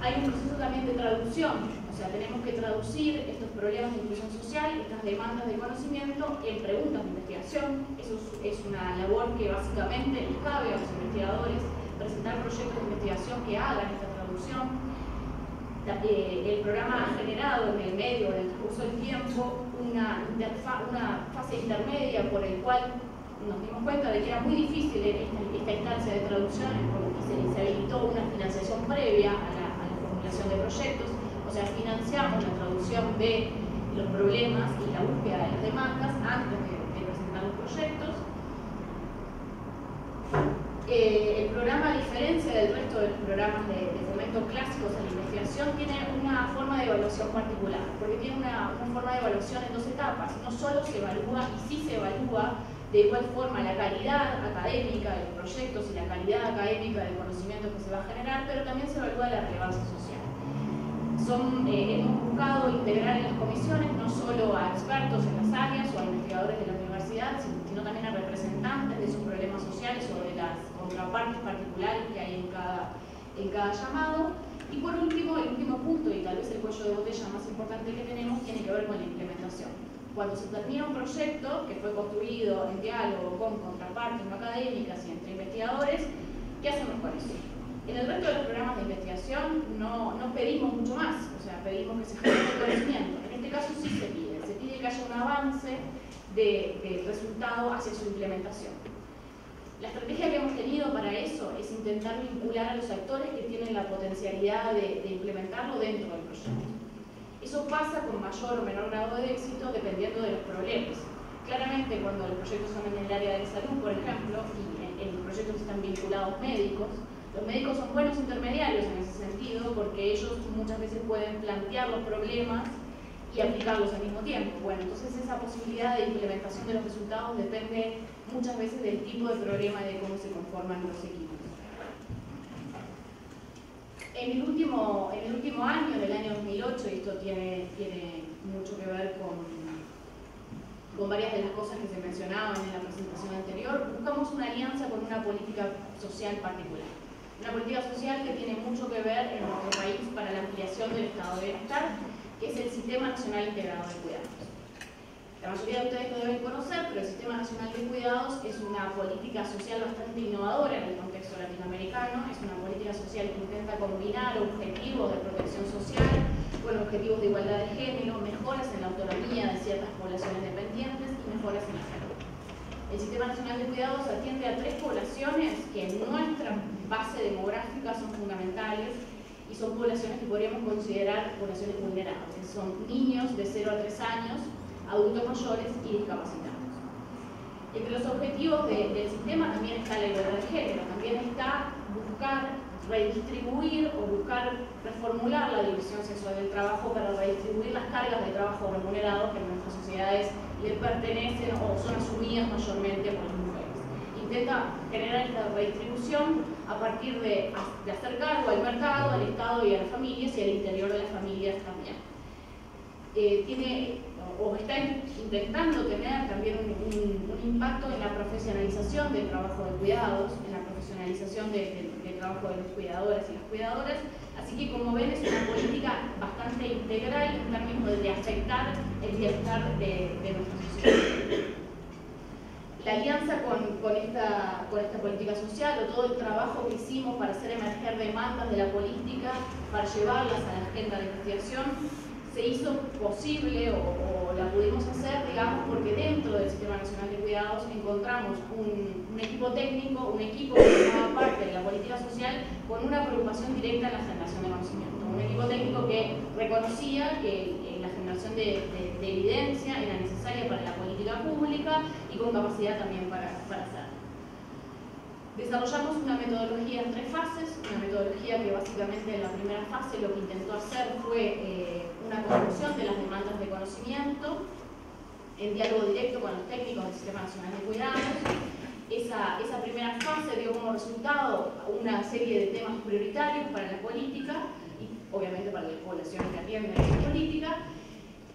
Hay un proceso también de traducción, o sea, tenemos que traducir estos problemas de inclusión social, estas demandas de conocimiento en preguntas de investigación. Eso es una labor que básicamente les cabe a los investigadores, presentar proyectos de investigación que hagan esta traducción. El programa ha generado en el medio, en el transcurso del tiempo, una fase intermedia por el cual nos dimos cuenta de que era muy difícil esta instancia de traducción y se habilitó una financiación previa a la formulación de proyectos. O o sea, financiamos la traducción de los problemas y la búsqueda de las demandas antes de presentar los proyectos. El programa, a diferencia del resto de los programas de fomento clásicos en la investigación, tiene una forma de evaluación particular, porque tiene una forma de evaluación en dos etapas. No solo se evalúa, y sí se evalúa de igual forma la calidad académica de los proyectos y la calidad académica del conocimiento que se va a generar, pero también se evalúa la relevancia social. Hemos buscado integrar en las comisiones no solo a expertos en las áreas o a investigadores de la universidad, sino también a representantes de esos problemas sociales o de las contrapartes particulares que hay en cada llamado. Y por último, el último punto, y tal vez el cuello de botella más importante que tenemos, tiene que ver con la implementación. Cuando se termina un proyecto que fue construido en diálogo con contrapartes no académicas y entre investigadores, ¿qué hacemos con eso? En el resto de los programas de investigación no pedimos mucho más, o sea, pedimos que se genere conocimiento. En este caso sí se pide que haya un avance de resultado hacia su implementación. La estrategia que hemos tenido para eso es intentar vincular a los actores que tienen la potencialidad de implementarlo dentro del proyecto. Eso pasa con mayor o menor grado de éxito dependiendo de los problemas. Claramente, cuando los proyectos son en el área de salud, por ejemplo, y en los proyectos están vinculados médicos, los médicos son buenos intermediarios en ese sentido porque ellos muchas veces pueden plantear los problemas y aplicarlos al mismo tiempo. Bueno, entonces esa posibilidad de implementación de los resultados depende muchas veces del tipo de problema y de cómo se conforman los equipos. En el último año, en el año 2008, y esto tiene mucho que ver con varias de las cosas que se mencionaban en la presentación anterior, buscamos una alianza con una política social particular. Una política social que tiene mucho que ver en nuestro país para la ampliación del estado de bienestar, que es el Sistema Nacional Integrado de Cuidados. La mayoría de ustedes lo deben conocer, pero el Sistema Nacional de Cuidados es una política social bastante innovadora en el contexto latinoamericano. Es una política social que intenta combinar objetivos de protección social con objetivos de igualdad de género, mejoras en la autonomía de ciertas poblaciones dependientes y mejoras en la salud. El Sistema Nacional de Cuidados atiende a 3 poblaciones que en nuestra base demográfica son fundamentales y son poblaciones que podríamos considerar poblaciones vulnerables. Son niños de 0 a 3 años, adultos mayores y discapacitados. Entre los objetivos del sistema también está la igualdad de género, también está buscar redistribuir o buscar reformular la división sexual del trabajo para redistribuir las cargas de trabajo remunerado que en nuestras sociedades le pertenecen o son asumidas mayormente por las mujeres. Intenta generar esta redistribución a partir de hacer cargo al mercado, al Estado y a las familias y al interior de las familias también. Está intentando tener también un impacto en la profesionalización del trabajo de cuidados, en la profesionalización del trabajo de los cuidadores y las cuidadoras. Así que, como ven, es una política bastante integral en términos de afectar el bienestar de nuestra sociedad. La alianza con esta política social o todo el trabajo que hicimos para hacer emerger demandas de la política, para llevarlas a la agenda de investigación, se hizo posible o la pudimos hacer, digamos, porque dentro del Sistema Nacional de Cuidados encontramos un equipo técnico, un equipo que formaba parte de la política social con una preocupación directa en la generación de conocimiento. Un equipo técnico que reconocía que la generación de evidencia era necesaria para la política pública y con capacidad también para hacerlo. Desarrollamos una metodología en 3 fases, una metodología que básicamente en la primera fase lo que intentó hacer fue una construcción de las demandas de conocimiento en diálogo directo con los técnicos del Sistema Nacional de Cuidados. Esa primera fase dio como resultado una serie de temas prioritarios para la política y obviamente para las poblaciones que atienden esa política.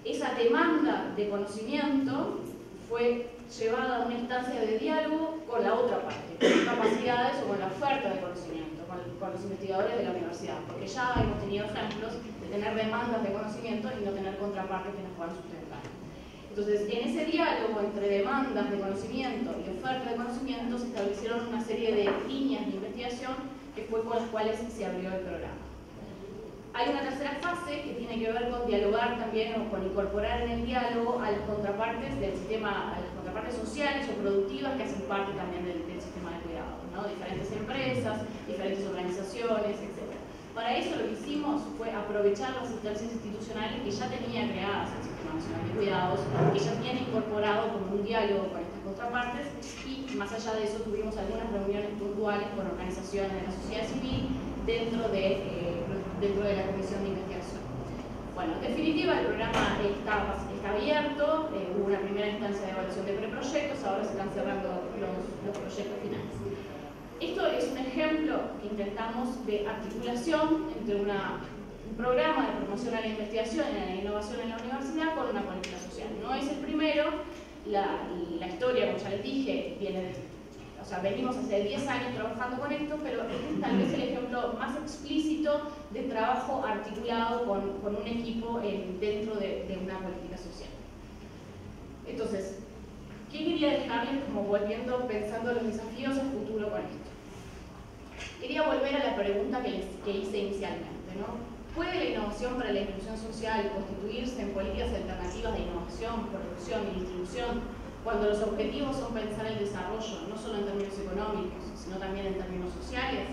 Esa demanda de conocimiento fue llevada a una instancia de diálogo con la otra parte, con las capacidades o con la oferta de conocimiento, con los investigadores de la universidad, porque ya hemos tenido ejemplos de tener demandas de conocimiento y no tener contrapartes que nos puedan sustentar. Entonces, en ese diálogo entre demandas de conocimiento y oferta de conocimiento se establecieron una serie de líneas de investigación que fue con las cuales se abrió el programa. Hay una tercera fase que tiene que ver con dialogar también o con incorporar en el diálogo a las contrapartes del sistema, a las contrapartes sociales o productivas que hacen parte también del sistema de cuidado, ¿no? Diferentes empresas, diferentes organizaciones, etc. Para eso lo que hicimos fue aprovechar las instancias institucionales que ya tenía creadas el Sistema Nacional de Cuidados, que ya tiene incorporado como un diálogo con estas contrapartes, y más allá de eso tuvimos algunas reuniones puntuales con organizaciones de la sociedad civil dentro de la Comisión de Investigación. Bueno, en definitiva el programa está abierto, hubo una primera instancia de evaluación de preproyectos, ahora se están cerrando los proyectos finales. Esto es un ejemplo que intentamos de articulación entre un programa de promoción a la investigación y a la innovación en la universidad con una política social. No es el primero, la historia, como ya les dije, venimos hace 10 años trabajando con esto, pero este es tal vez el ejemplo más explícito de trabajo articulado con un equipo dentro de una política social. Entonces, ¿qué quería dejarles como volviendo, pensando los desafíos a futuro con esto? Quería volver a la pregunta que hice inicialmente, ¿no? ¿Puede la innovación para la inclusión social constituirse en políticas alternativas de innovación, producción y distribución cuando los objetivos son pensar el desarrollo, no solo en términos económicos, sino también en términos sociales?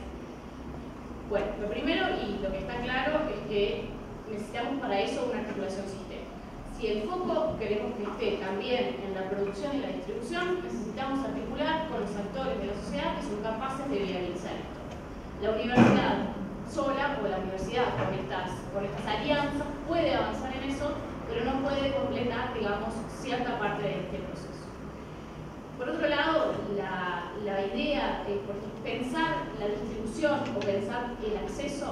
Bueno, lo primero y lo que está claro es que necesitamos para eso una articulación sistémica. Si el foco queremos que esté también en la producción y la distribución, necesitamos articular con los actores de la sociedad que son capaces de viabilizar esto. La universidad sola o la universidad con estas alianzas puede avanzar en eso, pero no puede completar, digamos, cierta parte de este proceso. Por otro lado, la idea de pensar la distribución o pensar el acceso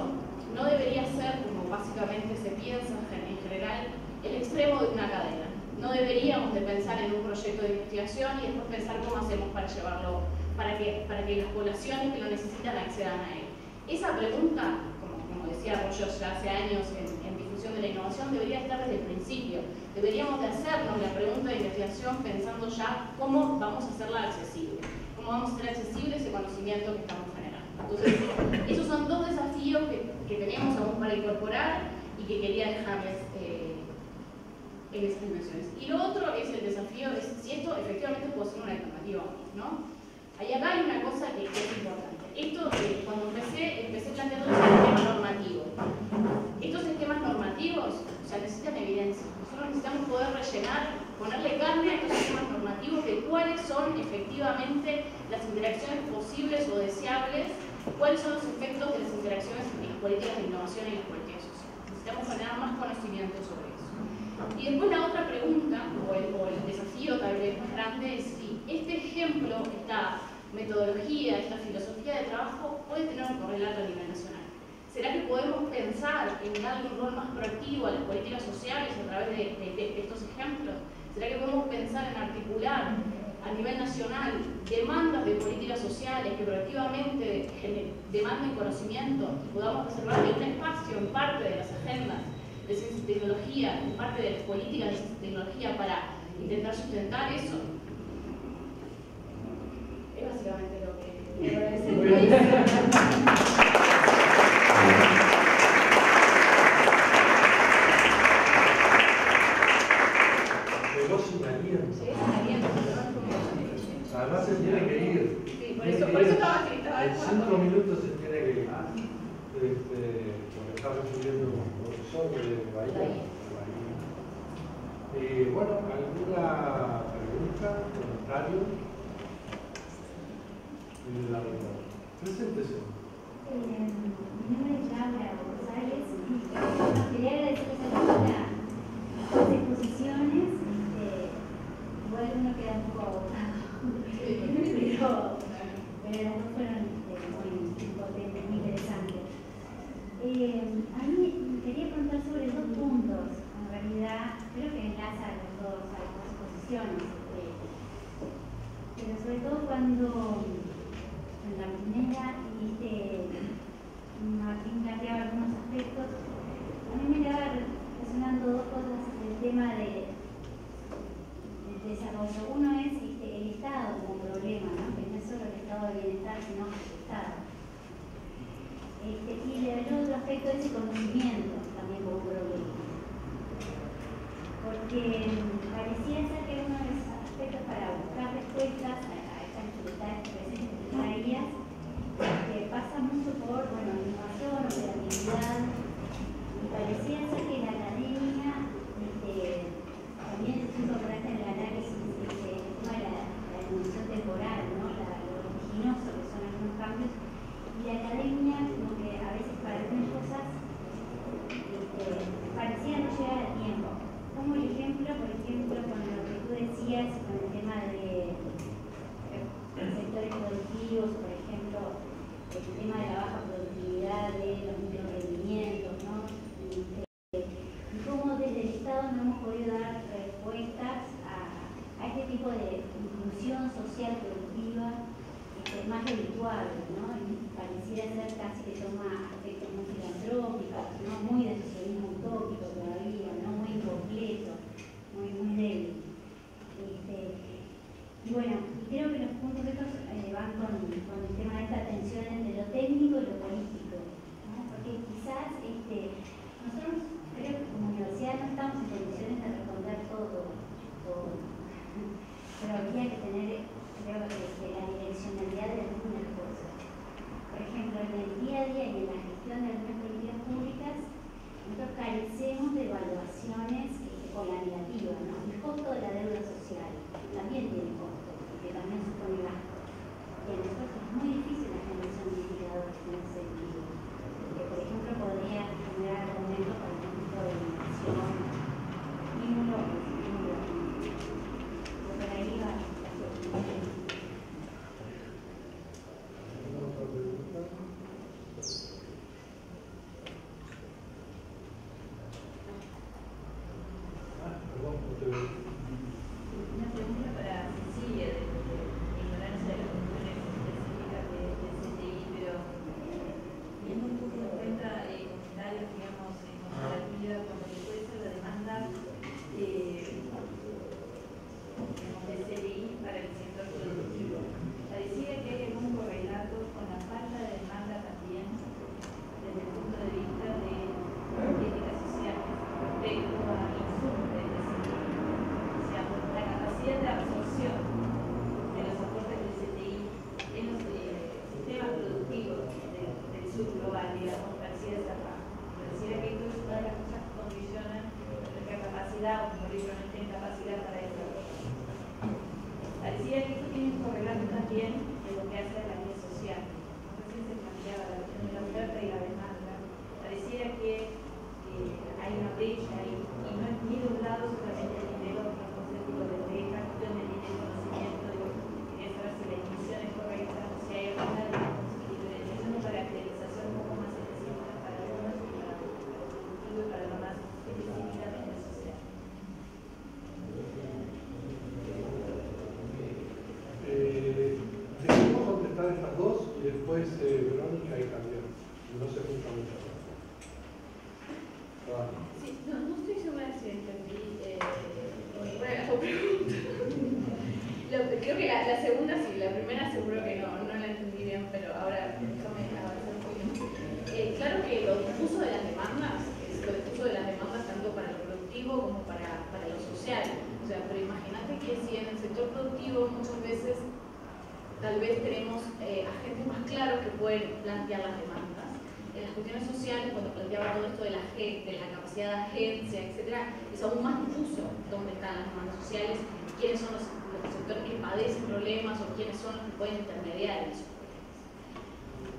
no debería ser, como básicamente se piensa en general, el extremo de una cadena. No deberíamos de pensar en un proyecto de investigación y después pensar cómo hacemos para llevarlo, para que las poblaciones que lo necesitan accedan a él. Esa pregunta, como decía Rollo ya hace años en difusión de la innovación, debería estar desde el principio. Deberíamos de hacernos la pregunta de investigación pensando ya cómo vamos a hacerla accesible, cómo vamos a hacer accesible ese conocimiento que estamos generando. Entonces, esos son dos desafíos que teníamos aún para incorporar y que quería dejarles en esas dimensiones. Y lo otro es el desafío de si esto efectivamente puede ser una alternativa, ¿no? Acá hay una cosa que es importante. Esto, cuando empecé planteando el esquema normativo. Estos esquemas normativos, necesitan evidencia. Nosotros necesitamos poder rellenar, ponerle carne a estos esquemas normativos de cuáles son efectivamente las interacciones posibles o deseables, cuáles son los efectos de las interacciones en las políticas de innovación y en las políticas sociales. Necesitamos generar más conocimiento sobre eso. Y después la otra pregunta, o el desafío tal vez más grande, es si este ejemplo, esta metodología, esta filosofía de trabajo puede tener un correlato a nivel nacional. ¿Será que podemos pensar en darle un rol más proactivo a las políticas sociales a través de estos ejemplos? ¿Será que podemos pensar en articular a nivel nacional demandas de políticas sociales que proactivamente demanden conocimiento y podamos reservarle un espacio en parte de las agendas de ciencia y tecnología, en parte de las políticas de ciencia y tecnología para intentar sustentar eso? Es básicamente lo que quiero decir. Además se tiene que ir. Sí, por eso estaba en 5 minutos se tiene que ir. Porque está recibiendo un profesor de Bahía. Bueno, ¿alguna pregunta, comentario? Preséntese. Mi nombre es Laura González y quería agradecer las exposiciones. Igual uno queda un poco agotado, pero las dos fueron muy potentes, muy interesantes. A mí me quería preguntar sobre dos puntos, en realidad creo que enlaza a las dos exposiciones, pero sobre todo cuando en la primera Martín planteaba algunos aspectos, a mí me quedaba resonando dos cosas del tema del desarrollo. Uno es el Estado como problema, ¿no? Que no es solo el estado de bienestar, sino el Estado. Y el otro aspecto es el conocimiento también como problema. Porque parecía ser que uno de los aspectos para buscar respuestas a estas dificultades presentes que traías, que pasa mucho por innovación, operatividad, comunidad. Me parecía ser que la academia también es importante en el análisis el tema de la evolución temporal, ¿no? Lo vertiginoso que son algunos cambios. Y la academia, como que a veces para algunas cosas parecía no llegar a tiempo. Como el ejemplo, por ejemplo, con lo que tú decías, con el tema de sectores productivos, por ejemplo, el tema de la baja productividad, de los microemprendimientos, ¿no? Y cómo desde el Estado no hemos podido dar respuestas a este tipo de inclusión social productiva más redituable, ¿no? Y pareciera ser casi que toma aspectos muy filantrópicos, ¿no? Muy de socialismo utópico todavía, ¿no? Muy incompleto, muy débil. Y bueno, creo que los puntos estos van con el tema de esta tensión entre lo técnico y lo político, ¿no? Porque quizás nosotros creo que como universidad no estamos en condiciones de responder todo, pero habría que tener, creo que la direccionalidad de algunas cosas. Por ejemplo, en el día a día y en la gestión de algunas políticas públicas, nosotros carecemos de evaluaciones con la negativa, ¿no? El costo de la deuda social también tiene costo, porque también supone gasto. Y a nosotros es muy difícil la generación de indicadores en ese sentido. Que, por ejemplo, podría generar argumentos para algún tipo de inversión, estímulo. Por ahí va la cuestión. Una pregunta para Cecilia de ignorancia de las funciones específicas del CTI, pero teniendo un poco en cuenta comentarios, digamos, en comparativa con lo que puede ser la demanda del CTI para el sector productivo. Parecía que hay algún correlato con la falta de demanda también desde el punto de vista de políticas sociales respecto a insumos del CTI. O sea, la capacidad de absorción de los aportes del CTI en los sistemas productivos del sur global, digamos, parecía cerrado. Pareciera que esto es una de las cosas que condicionan nuestra capacidad o nuestra incapacidad para desarrollar. Parecía que esto tiene un correlato también de lo que hace a la vida social. Recién se planteaba la cuestión de la oferta y la demanda. Pareciera que hay una brecha ahí y no es ni doblado solamente el dinero farmacéutico de la gestión del dinero conocimiento. Quería saber si la definición es correcta o si hay alguna diferenciación o caracterización un poco más específica para algunos y para lo productivo y para lo más específicamente social. Debemos contestar estas dos y después Verónica y Javier. No se junta mucho. Sí, no estoy segura si entendí la pregunta. Creo que la segunda sí, la primera seguro que no la entendí bien, pero ahora déjame avanzar un poquito. Claro que lo difuso de las demandas es lo difuso de las demandas tanto para lo productivo como para lo social. O sea, pero imagínate que si en el sector productivo muchas veces tal vez tenemos agentes más claros que pueden plantear las demandas. En las cuestiones sociales, cuando planteaba todo esto de la capacidad de agencia, etc., es aún más difuso dónde están las demandas sociales, quiénes son los sectores que padecen problemas o quiénes son los que pueden intermediar en esos problemas.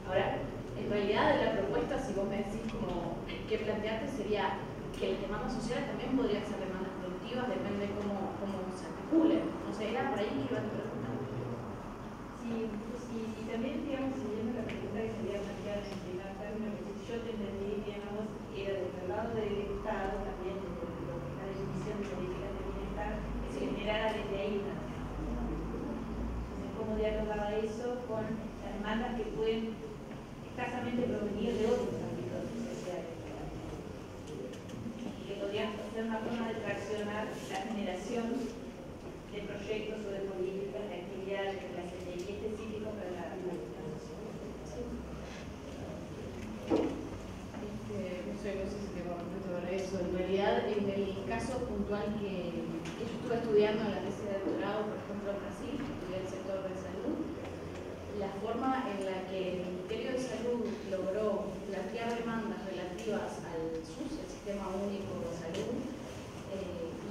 Ahora, en realidad la propuesta, si vos me decís como qué plantearte, sería que las demandas sociales también podrían ser demandas productivas, depende de cómo se articulen. No sé, era por ahí que iba a preguntar. Sí, y también, digamos, siguiendo la pregunta que se había planteado en primer término, que yo te entendí, digamos, era desde el lado del Estado, también desde la definición de políticas de bienestar, que se generara desde ahí una demanda. Entonces, ¿cómo dialogaba eso con las demandas que pueden escasamente provenir de otros ámbitos sociales? Que podrían ser una forma de traccionar la generación de proyectos o de políticas, de actividades de la CTI específico para la sociedad. No sé si tengo respeto para eso. En realidad, en el caso puntual que yo estuve estudiando en la tesis de doctorado, por ejemplo, en Brasil, estudié el sector de salud, la forma en la que el Ministerio de Salud logró plantear demandas expectativas al SUS, el Sistema Único de Salud,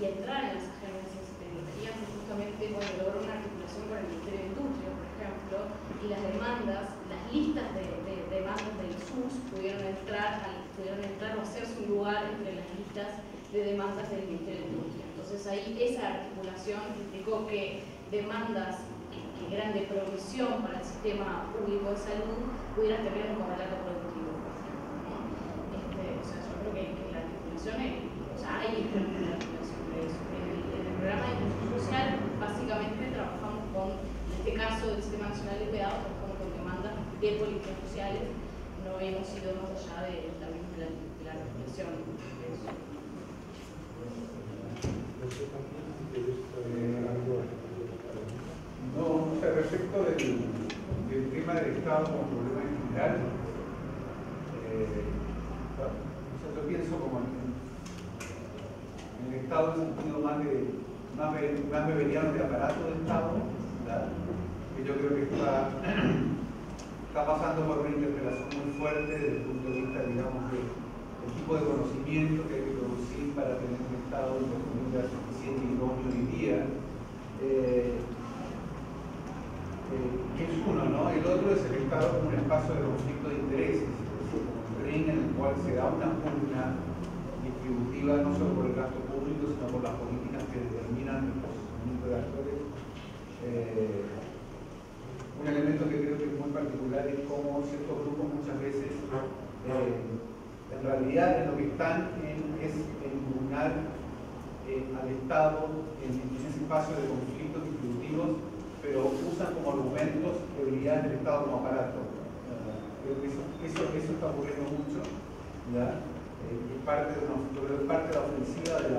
y entrar en las agencias secretarías justamente cuando logró una articulación con el Ministerio de Industria, por ejemplo, y las demandas, las listas de demandas del SUS pudieron entrar o hacerse un lugar entre las listas de demandas del Ministerio de Industria. Entonces ahí esa articulación implicó que demandas que eran de provisión para el sistema público de salud pudieran tener un correlato productivo, por ejemplo, ¿no? O sea, yo creo que la articulación hay una articulación de eso. En el programa de inclusión social básicamente trabajamos con, en este caso del Sistema Nacional de Cuidados, trabajamos con demandas de políticas sociales, no hemos ido más allá de la articulación de eso. No, respecto del tema del Estado como problema en general, yo pienso como en el Estado en el sentido más beberiano de aparato del Estado, ¿verdad? Que yo creo que está pasando por una interpelación muy fuerte desde el punto de vista, digamos, del tipo de conocimiento que hay que producir para tener un Estado suficiente y idóneo hoy día. Que es uno, ¿no? El otro es el Estado como un espacio de conflicto de intereses, es decir, como un tren en el cual se da una pugna distributiva no solo por el gasto público, sino por las políticas que determinan el posicionamiento de actores. Un elemento que creo que es muy particular es cómo ciertos grupos muchas veces, en realidad, en lo que están es en impugnar al Estado en ese espacio de conflictos distributivos, pero usan como argumentos debilidades del Estado como aparato. Creo que eso está ocurriendo mucho, ¿ya? Es parte de la ofensiva de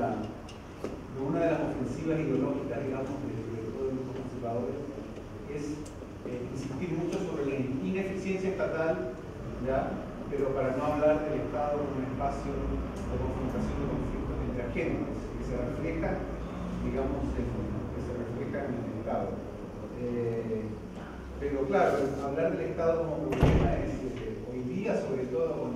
una de las ofensivas ideológicas, digamos, de todos los grupos conservadores, es insistir mucho sobre la ineficiencia estatal, ¿ya? Pero para no hablar del Estado como un espacio de confrontación de conflictos entre agentes, que se refleja, digamos, en el Estado. Pero claro, hablar del Estado como problema es hoy día, sobre todo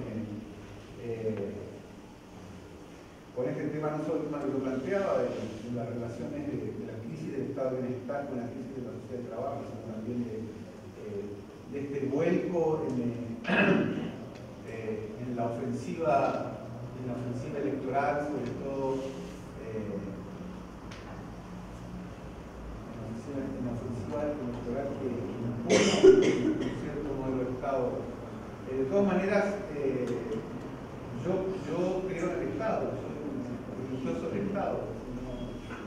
con este tema, no solo el tema que lo planteaba, de las relaciones de la crisis del Estado de Bienestar con la crisis de la sociedad de trabajo, sino también de este vuelco en la ofensiva electoral, sobre todo en la ofensiva electoral que impone un cierto modelo de Estado. De todas maneras, yo creo en el Estado, soy un religioso del Estado,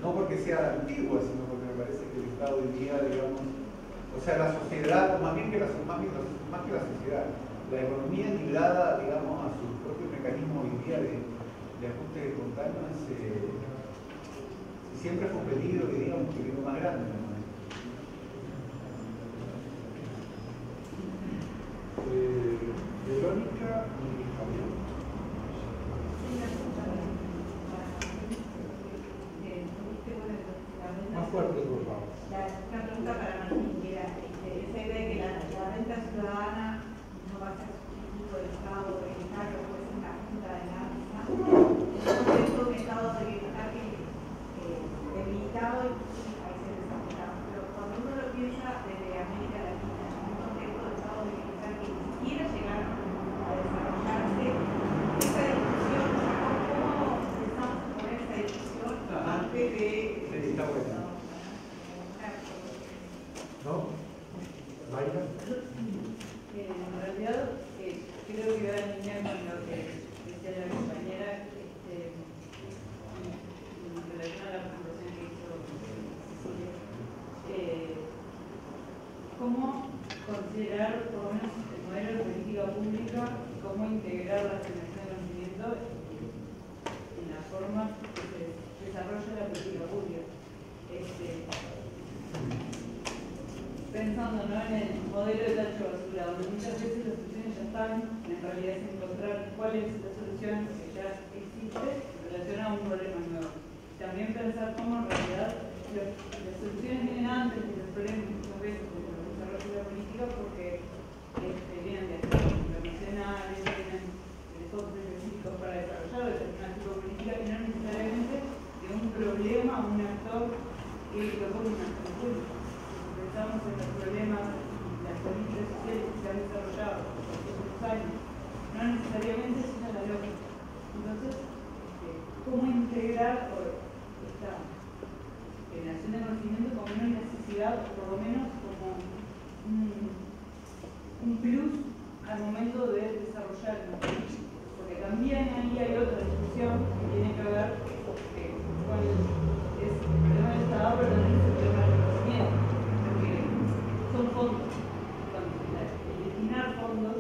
no porque sea antiguo, sino porque me parece que el Estado hoy día, digamos, o sea, la sociedad, más que la sociedad, la economía librada, digamos, a su propio mecanismo hoy día de ajuste espontáneo, siempre fue un peligro, diríamos, un peligro más grande, ¿no? Verónica y Javier. Más fuerte, por favor. Una pregunta para Martín, que era esa idea de que la renta ciudadana no va a ser sustituto del Estado de bienestar, o puede ser una junta de la misa. Es un Estado de bienestar que debilitado y muchos países desarrollados. Pero cuando uno lo piensa desde América Latina, en un contexto de Estado de bienestar que ni siquiera llegaron a desarrollarse, esa discusión, ¿cómo empezamos a poner esa discusión antes de... Está bueno. ¿No? ¿Mayra? En realidad, creo que va a alinear con lo que decía la compañera en relación a la presentación que hizo Cecilia. ¿Cómo considerar, por lo menos, el modelo de política pública y cómo integrar la generación de conocimiento en la forma que se desarrolla la política pública? Pensando, ¿no?, en el modelo de tacho basura, donde muchas veces las soluciones ya están, en realidad es encontrar cuál es la solución que ya existe en relación a un problema nuevo. También pensar cómo en realidad las soluciones vienen antes de los problemas muchas veces de los desarrollos de la política, porque vienen de aspectos internacionales, vienen de fondos de sector que propone una solución. Pensamos en los problemas de las políticas sociales que se han desarrollado en estos años, no necesariamente es una la lógica. Entonces, ¿cómo integrar esta generación de conocimiento como una necesidad, o por lo menos como un plus al momento de desarrollar el conocimiento? Porque también ahí hay otra discusión que tiene que ver con el problema del Estado, pero también es el problema del conocimiento, porque son fondos. Destinar fondos,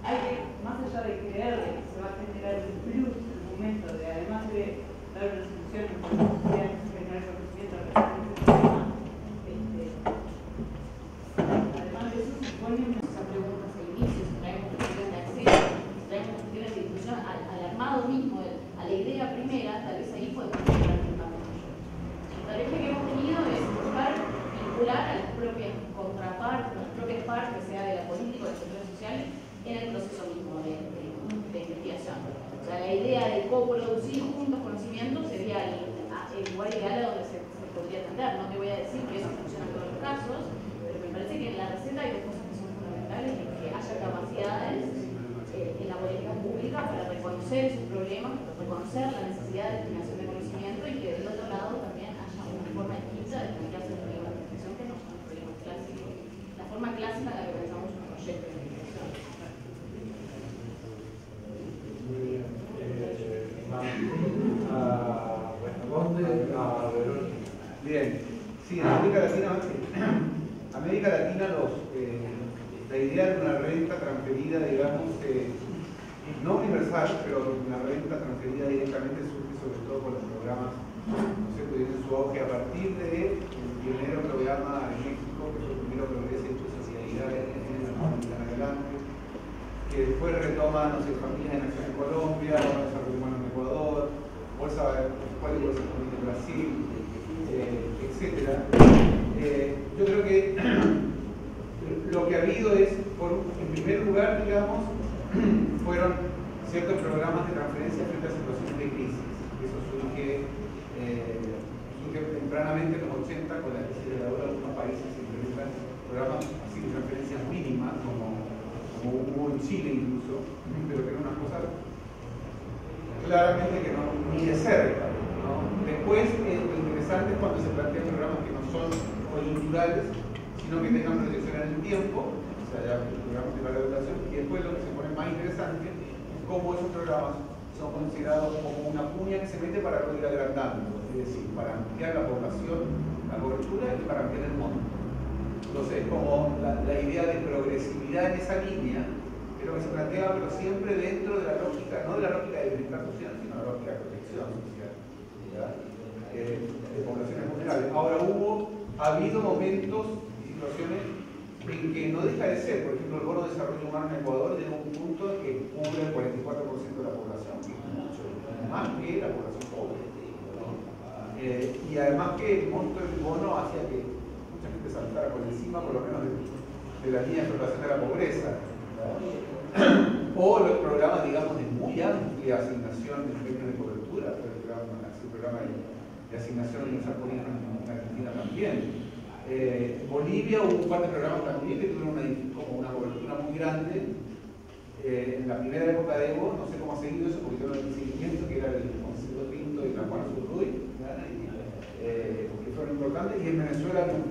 hay que, más allá de creer que se va a generar un plus en el momento de, además de dar una solución en cuanto a generar conocimiento a través de este problema, además de eso se supone esas preguntas al inicio, si traemos cuestiones de acceso, si traemos cuestiones de discusión al armado mismo, a la idea primera, tal vez ahí podemos generar un cambio mayor. La tarea que hemos tenido es buscar vincular a las propias contrapartes, las propias partes, sea de la política o de los sectores sociales, en el proceso mismo de investigación. O sea, la idea de coproducir juntos conocimientos sería el lugar ideal a donde se podría atender. No te voy a decir que eso funciona en todos los casos, pero me parece que en la receta hay dos cosas que son fundamentales, y que haya capacidades en la política pública para reconocer esos problemas, reconocer la necesidad de destinación de conocimiento, y que del otro lado también haya una forma distinta de plantearse el problema de investigación, que no son los problemas clásicos, la forma clásica en la que pensamos un proyecto de investigación. Muy bien. Responde a Verónica. Bien, sí, en América Latina la idea de una renta transferida, digamos, no universal, pero una renta transferida directamente surge sobre todo por los programas, no sé, que tienen su auge a partir del pionero programa en México, que fue el primero Progreso y Sociedad en adelante, que después retoma, no sé, Familias en Acción en Colombia, Desarrollo Humano en Ecuador, Bolsa Económica en Brasil, etc. Yo creo que lo que ha habido es, en primer lugar, digamos, fueron ciertos programas de transferencia frente a situaciones de crisis. Eso surge tempranamente en los 80 con la crisis de la deuda de algunos países, se implementan programas así de transferencias mínimas, como hubo en Chile incluso, pero que eran unas cosas claramente que no, ni de cerca, ¿no? Después, lo interesante es cuando se plantean programas que no son coyunturales, sino que tengan proyección en el tiempo, o sea, ya programas de larga duración, y después lo que se pone más interesante es cómo esos programas son considerados como una cuña que se mete para ir agrandando, es decir, para ampliar la población, la cobertura y para ampliar el monto. Entonces, como la idea de progresividad en esa línea, pero que se plantea, pero siempre dentro de la lógica, no de la lógica de bienestar social, sino de la lógica de protección social, de poblaciones vulnerables. Ahora, ha habido momentos y situaciones en que no deja de ser, por ejemplo, el bono de desarrollo humano en Ecuador llega a un punto que cubre el 44% de la población, que es mucho, más que la población pobre, ¿no? Y además que el monto del bono hacía que mucha gente saltara por encima, por lo menos, de la línea de explotación de la pobreza, ¿no? O los programas, digamos, de muy amplia asignación en términos de cobertura, el programa de asignación universal por hijo en Argentina también. Bolivia hubo un par de programas también que tuvieron como una cobertura muy grande. En la primera época de Evo, no sé cómo ha seguido eso, porque yo no el seguimiento, que era el Concepto Pinto y la Juan Zurduy, que fueron importantes, y en Venezuela un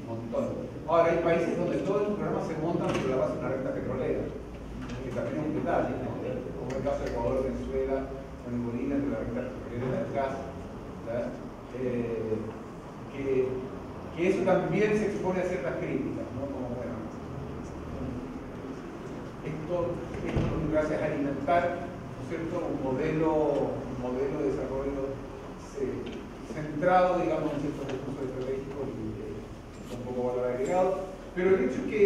montón. Ahora, hay países donde todos los programas se montan sobre la base de una renta petrolera, que también es un detalle, ¿no? Como el caso de Ecuador, Venezuela, o en Bolivia, entre la renta petrolera del gas, que eso también se expone a ciertas críticas, ¿no? Como, bueno, esto gracias a alimentar, ¿no es cierto?, un modelo de desarrollo centrado, digamos, en ciertos recursos estratégicos y un poco valor agregado. Pero el hecho es que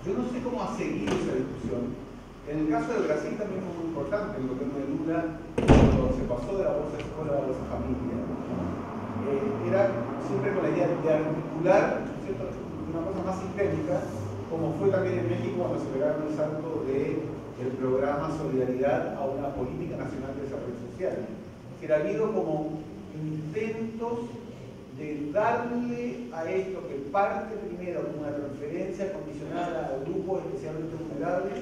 yo no sé cómo ha seguido esa discusión. En el caso de Brasil también fue muy importante. El gobierno de Lula, cuando se pasó de la bolsa escuela a la bolsa familia, era siempre con la idea de articular, ¿cierto?, una cosa más sistémica, como fue también en México cuando se pegaron el salto del programa Solidaridad a una política nacional de desarrollo social. O pero ha habido como intentos de darle a esto que parte primero como una referencia condicionada a grupos especialmente vulnerables,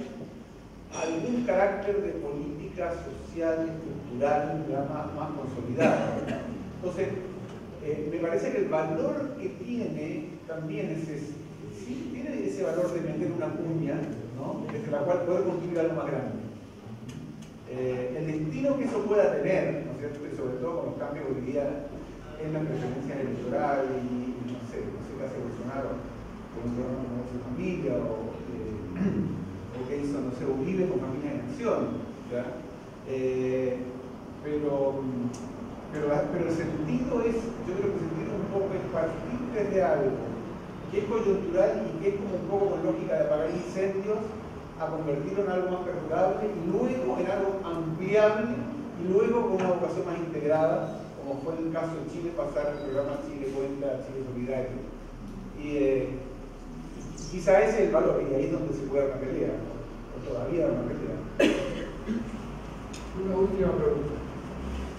algún carácter de política social, estructural, más consolidada. Entonces, me parece que el valor que tiene también es ese, sí, tiene ese valor de meter una cuña, ¿no? Desde la cual poder construir algo más grande. El destino que eso pueda tener, ¿no es cierto? Y sobre todo con los cambios hoy día en las preferencias electorales y no sé qué hace Bolsonaro con un programa como Bolsa Familia o qué hizo, no sé, Uribe con Familia en Acción, ¿ya? Pero el sentido es, yo creo que el sentido un poco es partir desde algo que es coyuntural y que es como un poco con lógica de apagar incendios, a convertirlo en algo más perdurable y luego en algo ampliable y luego con una vocación más integrada, como fue el caso de Chile, pasar el programa Chile Cuenta, Chile Solidario. Y quizá ese es el valor, y ahí es donde se puede dar una pelea, o todavía dar una pelea. Una última pregunta.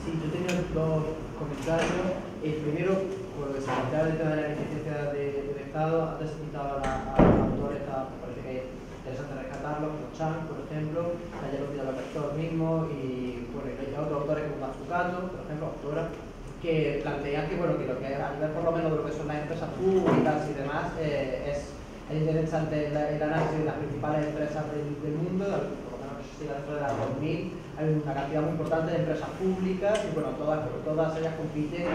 Sí, yo tenía dos comentarios. El primero, por lo que se planteaba el tema de la ineficiencia del Estado, antes se citaba a autores, me parece que es interesante rescatarlos, como Chan, por ejemplo, ayer lo pidió el rector mismo, y bueno, hay otros autores como Mazzucato, por ejemplo, autora, que plantean que, bueno, que lo que a nivel por lo menos de lo que son las empresas públicas y demás, es interesante el análisis de las principales empresas del mundo, por lo menos no sé si dentro de las 2000, hay una cantidad muy importante de empresas públicas y bueno, todas ellas compiten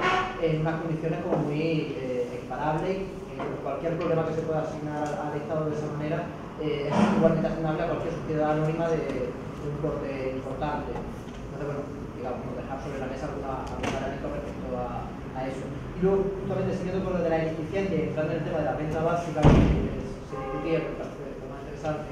en unas condiciones como muy equiparables y cualquier problema que se pueda asignar al Estado de esa manera es igualmente asignable a cualquier sociedad anónima de un corte importante. Entonces, bueno, digamos, dejar sobre la mesa algún elemento respecto a eso. Y luego, justamente siguiendo con lo de la ineficiencia y entrando en el tema de la renta básica, que se discutía, me parece lo más interesante,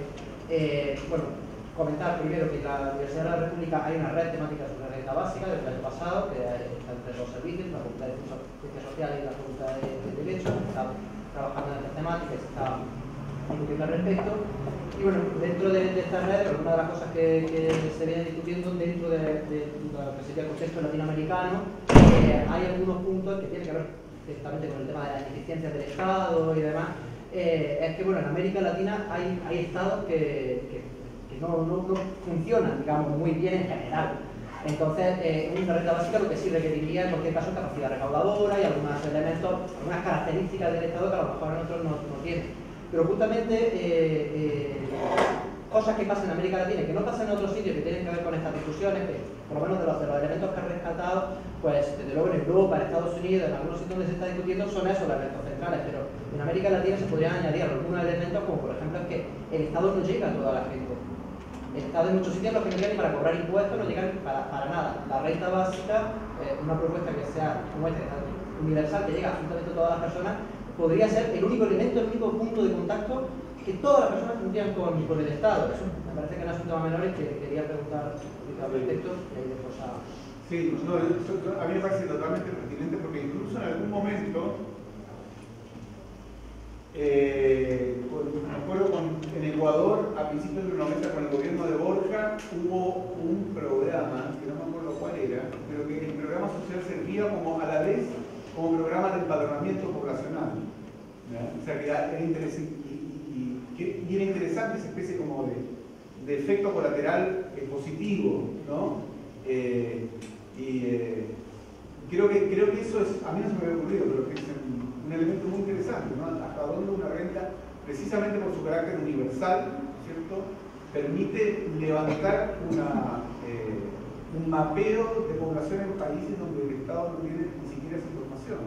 bueno, comentar primero que en la Universidad de la República hay una red temática sobre renta básica desde el año pasado, que está entre los servicios, la Facultad de Ciencias Sociales y la Facultad de Derecho, que está trabajando en estas temáticas y se está discutiendo al respecto. Y bueno, dentro de esta red, una de las cosas que se viene discutiendo dentro de lo que sería el contexto latinoamericano, hay algunos puntos que tienen que ver directamente con el tema de la ineficiencia del Estado y demás. Es que bueno, en América Latina hay estados que no funcionan, digamos, muy bien en general. Entonces, una renta básica lo que sí requeriría en cualquier caso capacidad recaudadora y algunos elementos, algunas características del Estado que a lo mejor en otros no tienen. Pero justamente cosas que pasan en América Latina y que no pasan en otros sitios que tienen que ver con estas discusiones, que por lo menos de los elementos que he rescatado, pues desde luego en Europa, en Estados Unidos, en algunos sitios donde se está discutiendo son esos los elementos centrales, pero en América Latina se podrían añadir algunos elementos como por ejemplo es que el Estado no llega a toda la gente. El Estado en muchos sitios los que no llegan ni para cobrar impuestos no llegan para nada. La renta básica, una propuesta que sea como esta, universal, que llega absolutamente a todas las personas, podría ser el único elemento, el único punto de contacto que todas las personas tendrían con el Estado. Eso me parece que no es un tema menor y que quería preguntar al respecto. Sí, no, a mí me parece totalmente pertinente porque incluso en algún momento, me acuerdo en Ecuador, a principios de los 90, con el gobierno de Borja, hubo un programa, que no me acuerdo cuál era, pero que el programa social servía como a la vez como programa de empadronamiento poblacional. ¿Ya? O sea que era interesante, y era interesante esa especie como de efecto colateral positivo, ¿no? Creo que eso es, a mí no se me había ocurrido, pero que es un elemento muy interesante, ¿no? Hasta dónde una renta, precisamente por su carácter universal, ¿cierto?, permite levantar un mapeo de población en países donde el Estado no tiene ni siquiera esa información.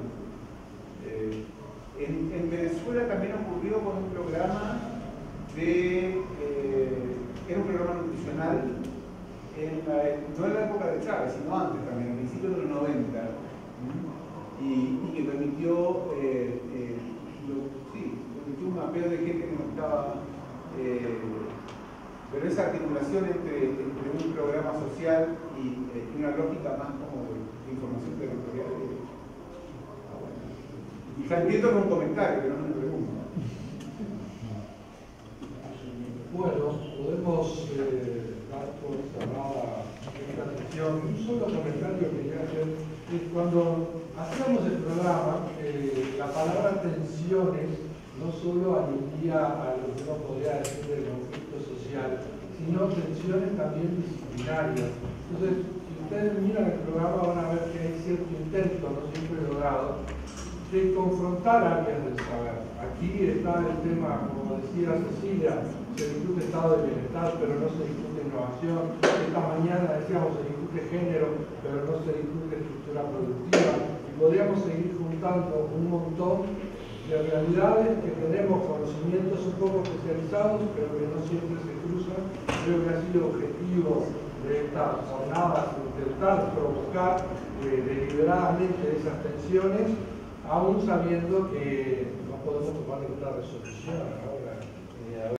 En Venezuela también ocurrió con un programa era un programa nutricional, no en la época de Chávez, sino antes también, a principios de los 90, y que permitió, permitió un mapeo de gente que no estaba, pero esa articulación entre un programa social y una lógica más como de información territorial. O sea, entiendo con un comentario, pero no una pregunta. Bueno, podemos dar por cerrada esta sesión. Un solo comentario que ya Cuando hacíamos el programa, la palabra tensiones no solo aludía a lo que uno podría decir del conflicto social, sino tensiones también disciplinarias. Entonces, si ustedes miran el programa van a ver que hay cierto intento, no siempre logrado, de confrontar áreas del saber. Aquí está el tema, como decía Cecilia, se discute estado de bienestar, pero no se discute innovación. Esta mañana decíamos se discute género, pero no se discute estructura productiva. Y podríamos seguir juntando un montón de realidades que tenemos conocimientos un poco especializados, pero que no siempre se cruzan. Creo que ha sido objetivo de estas jornadas intentar provocar deliberadamente esas tensiones, aún sabiendo que no podemos tomar ninguna resolución ahora.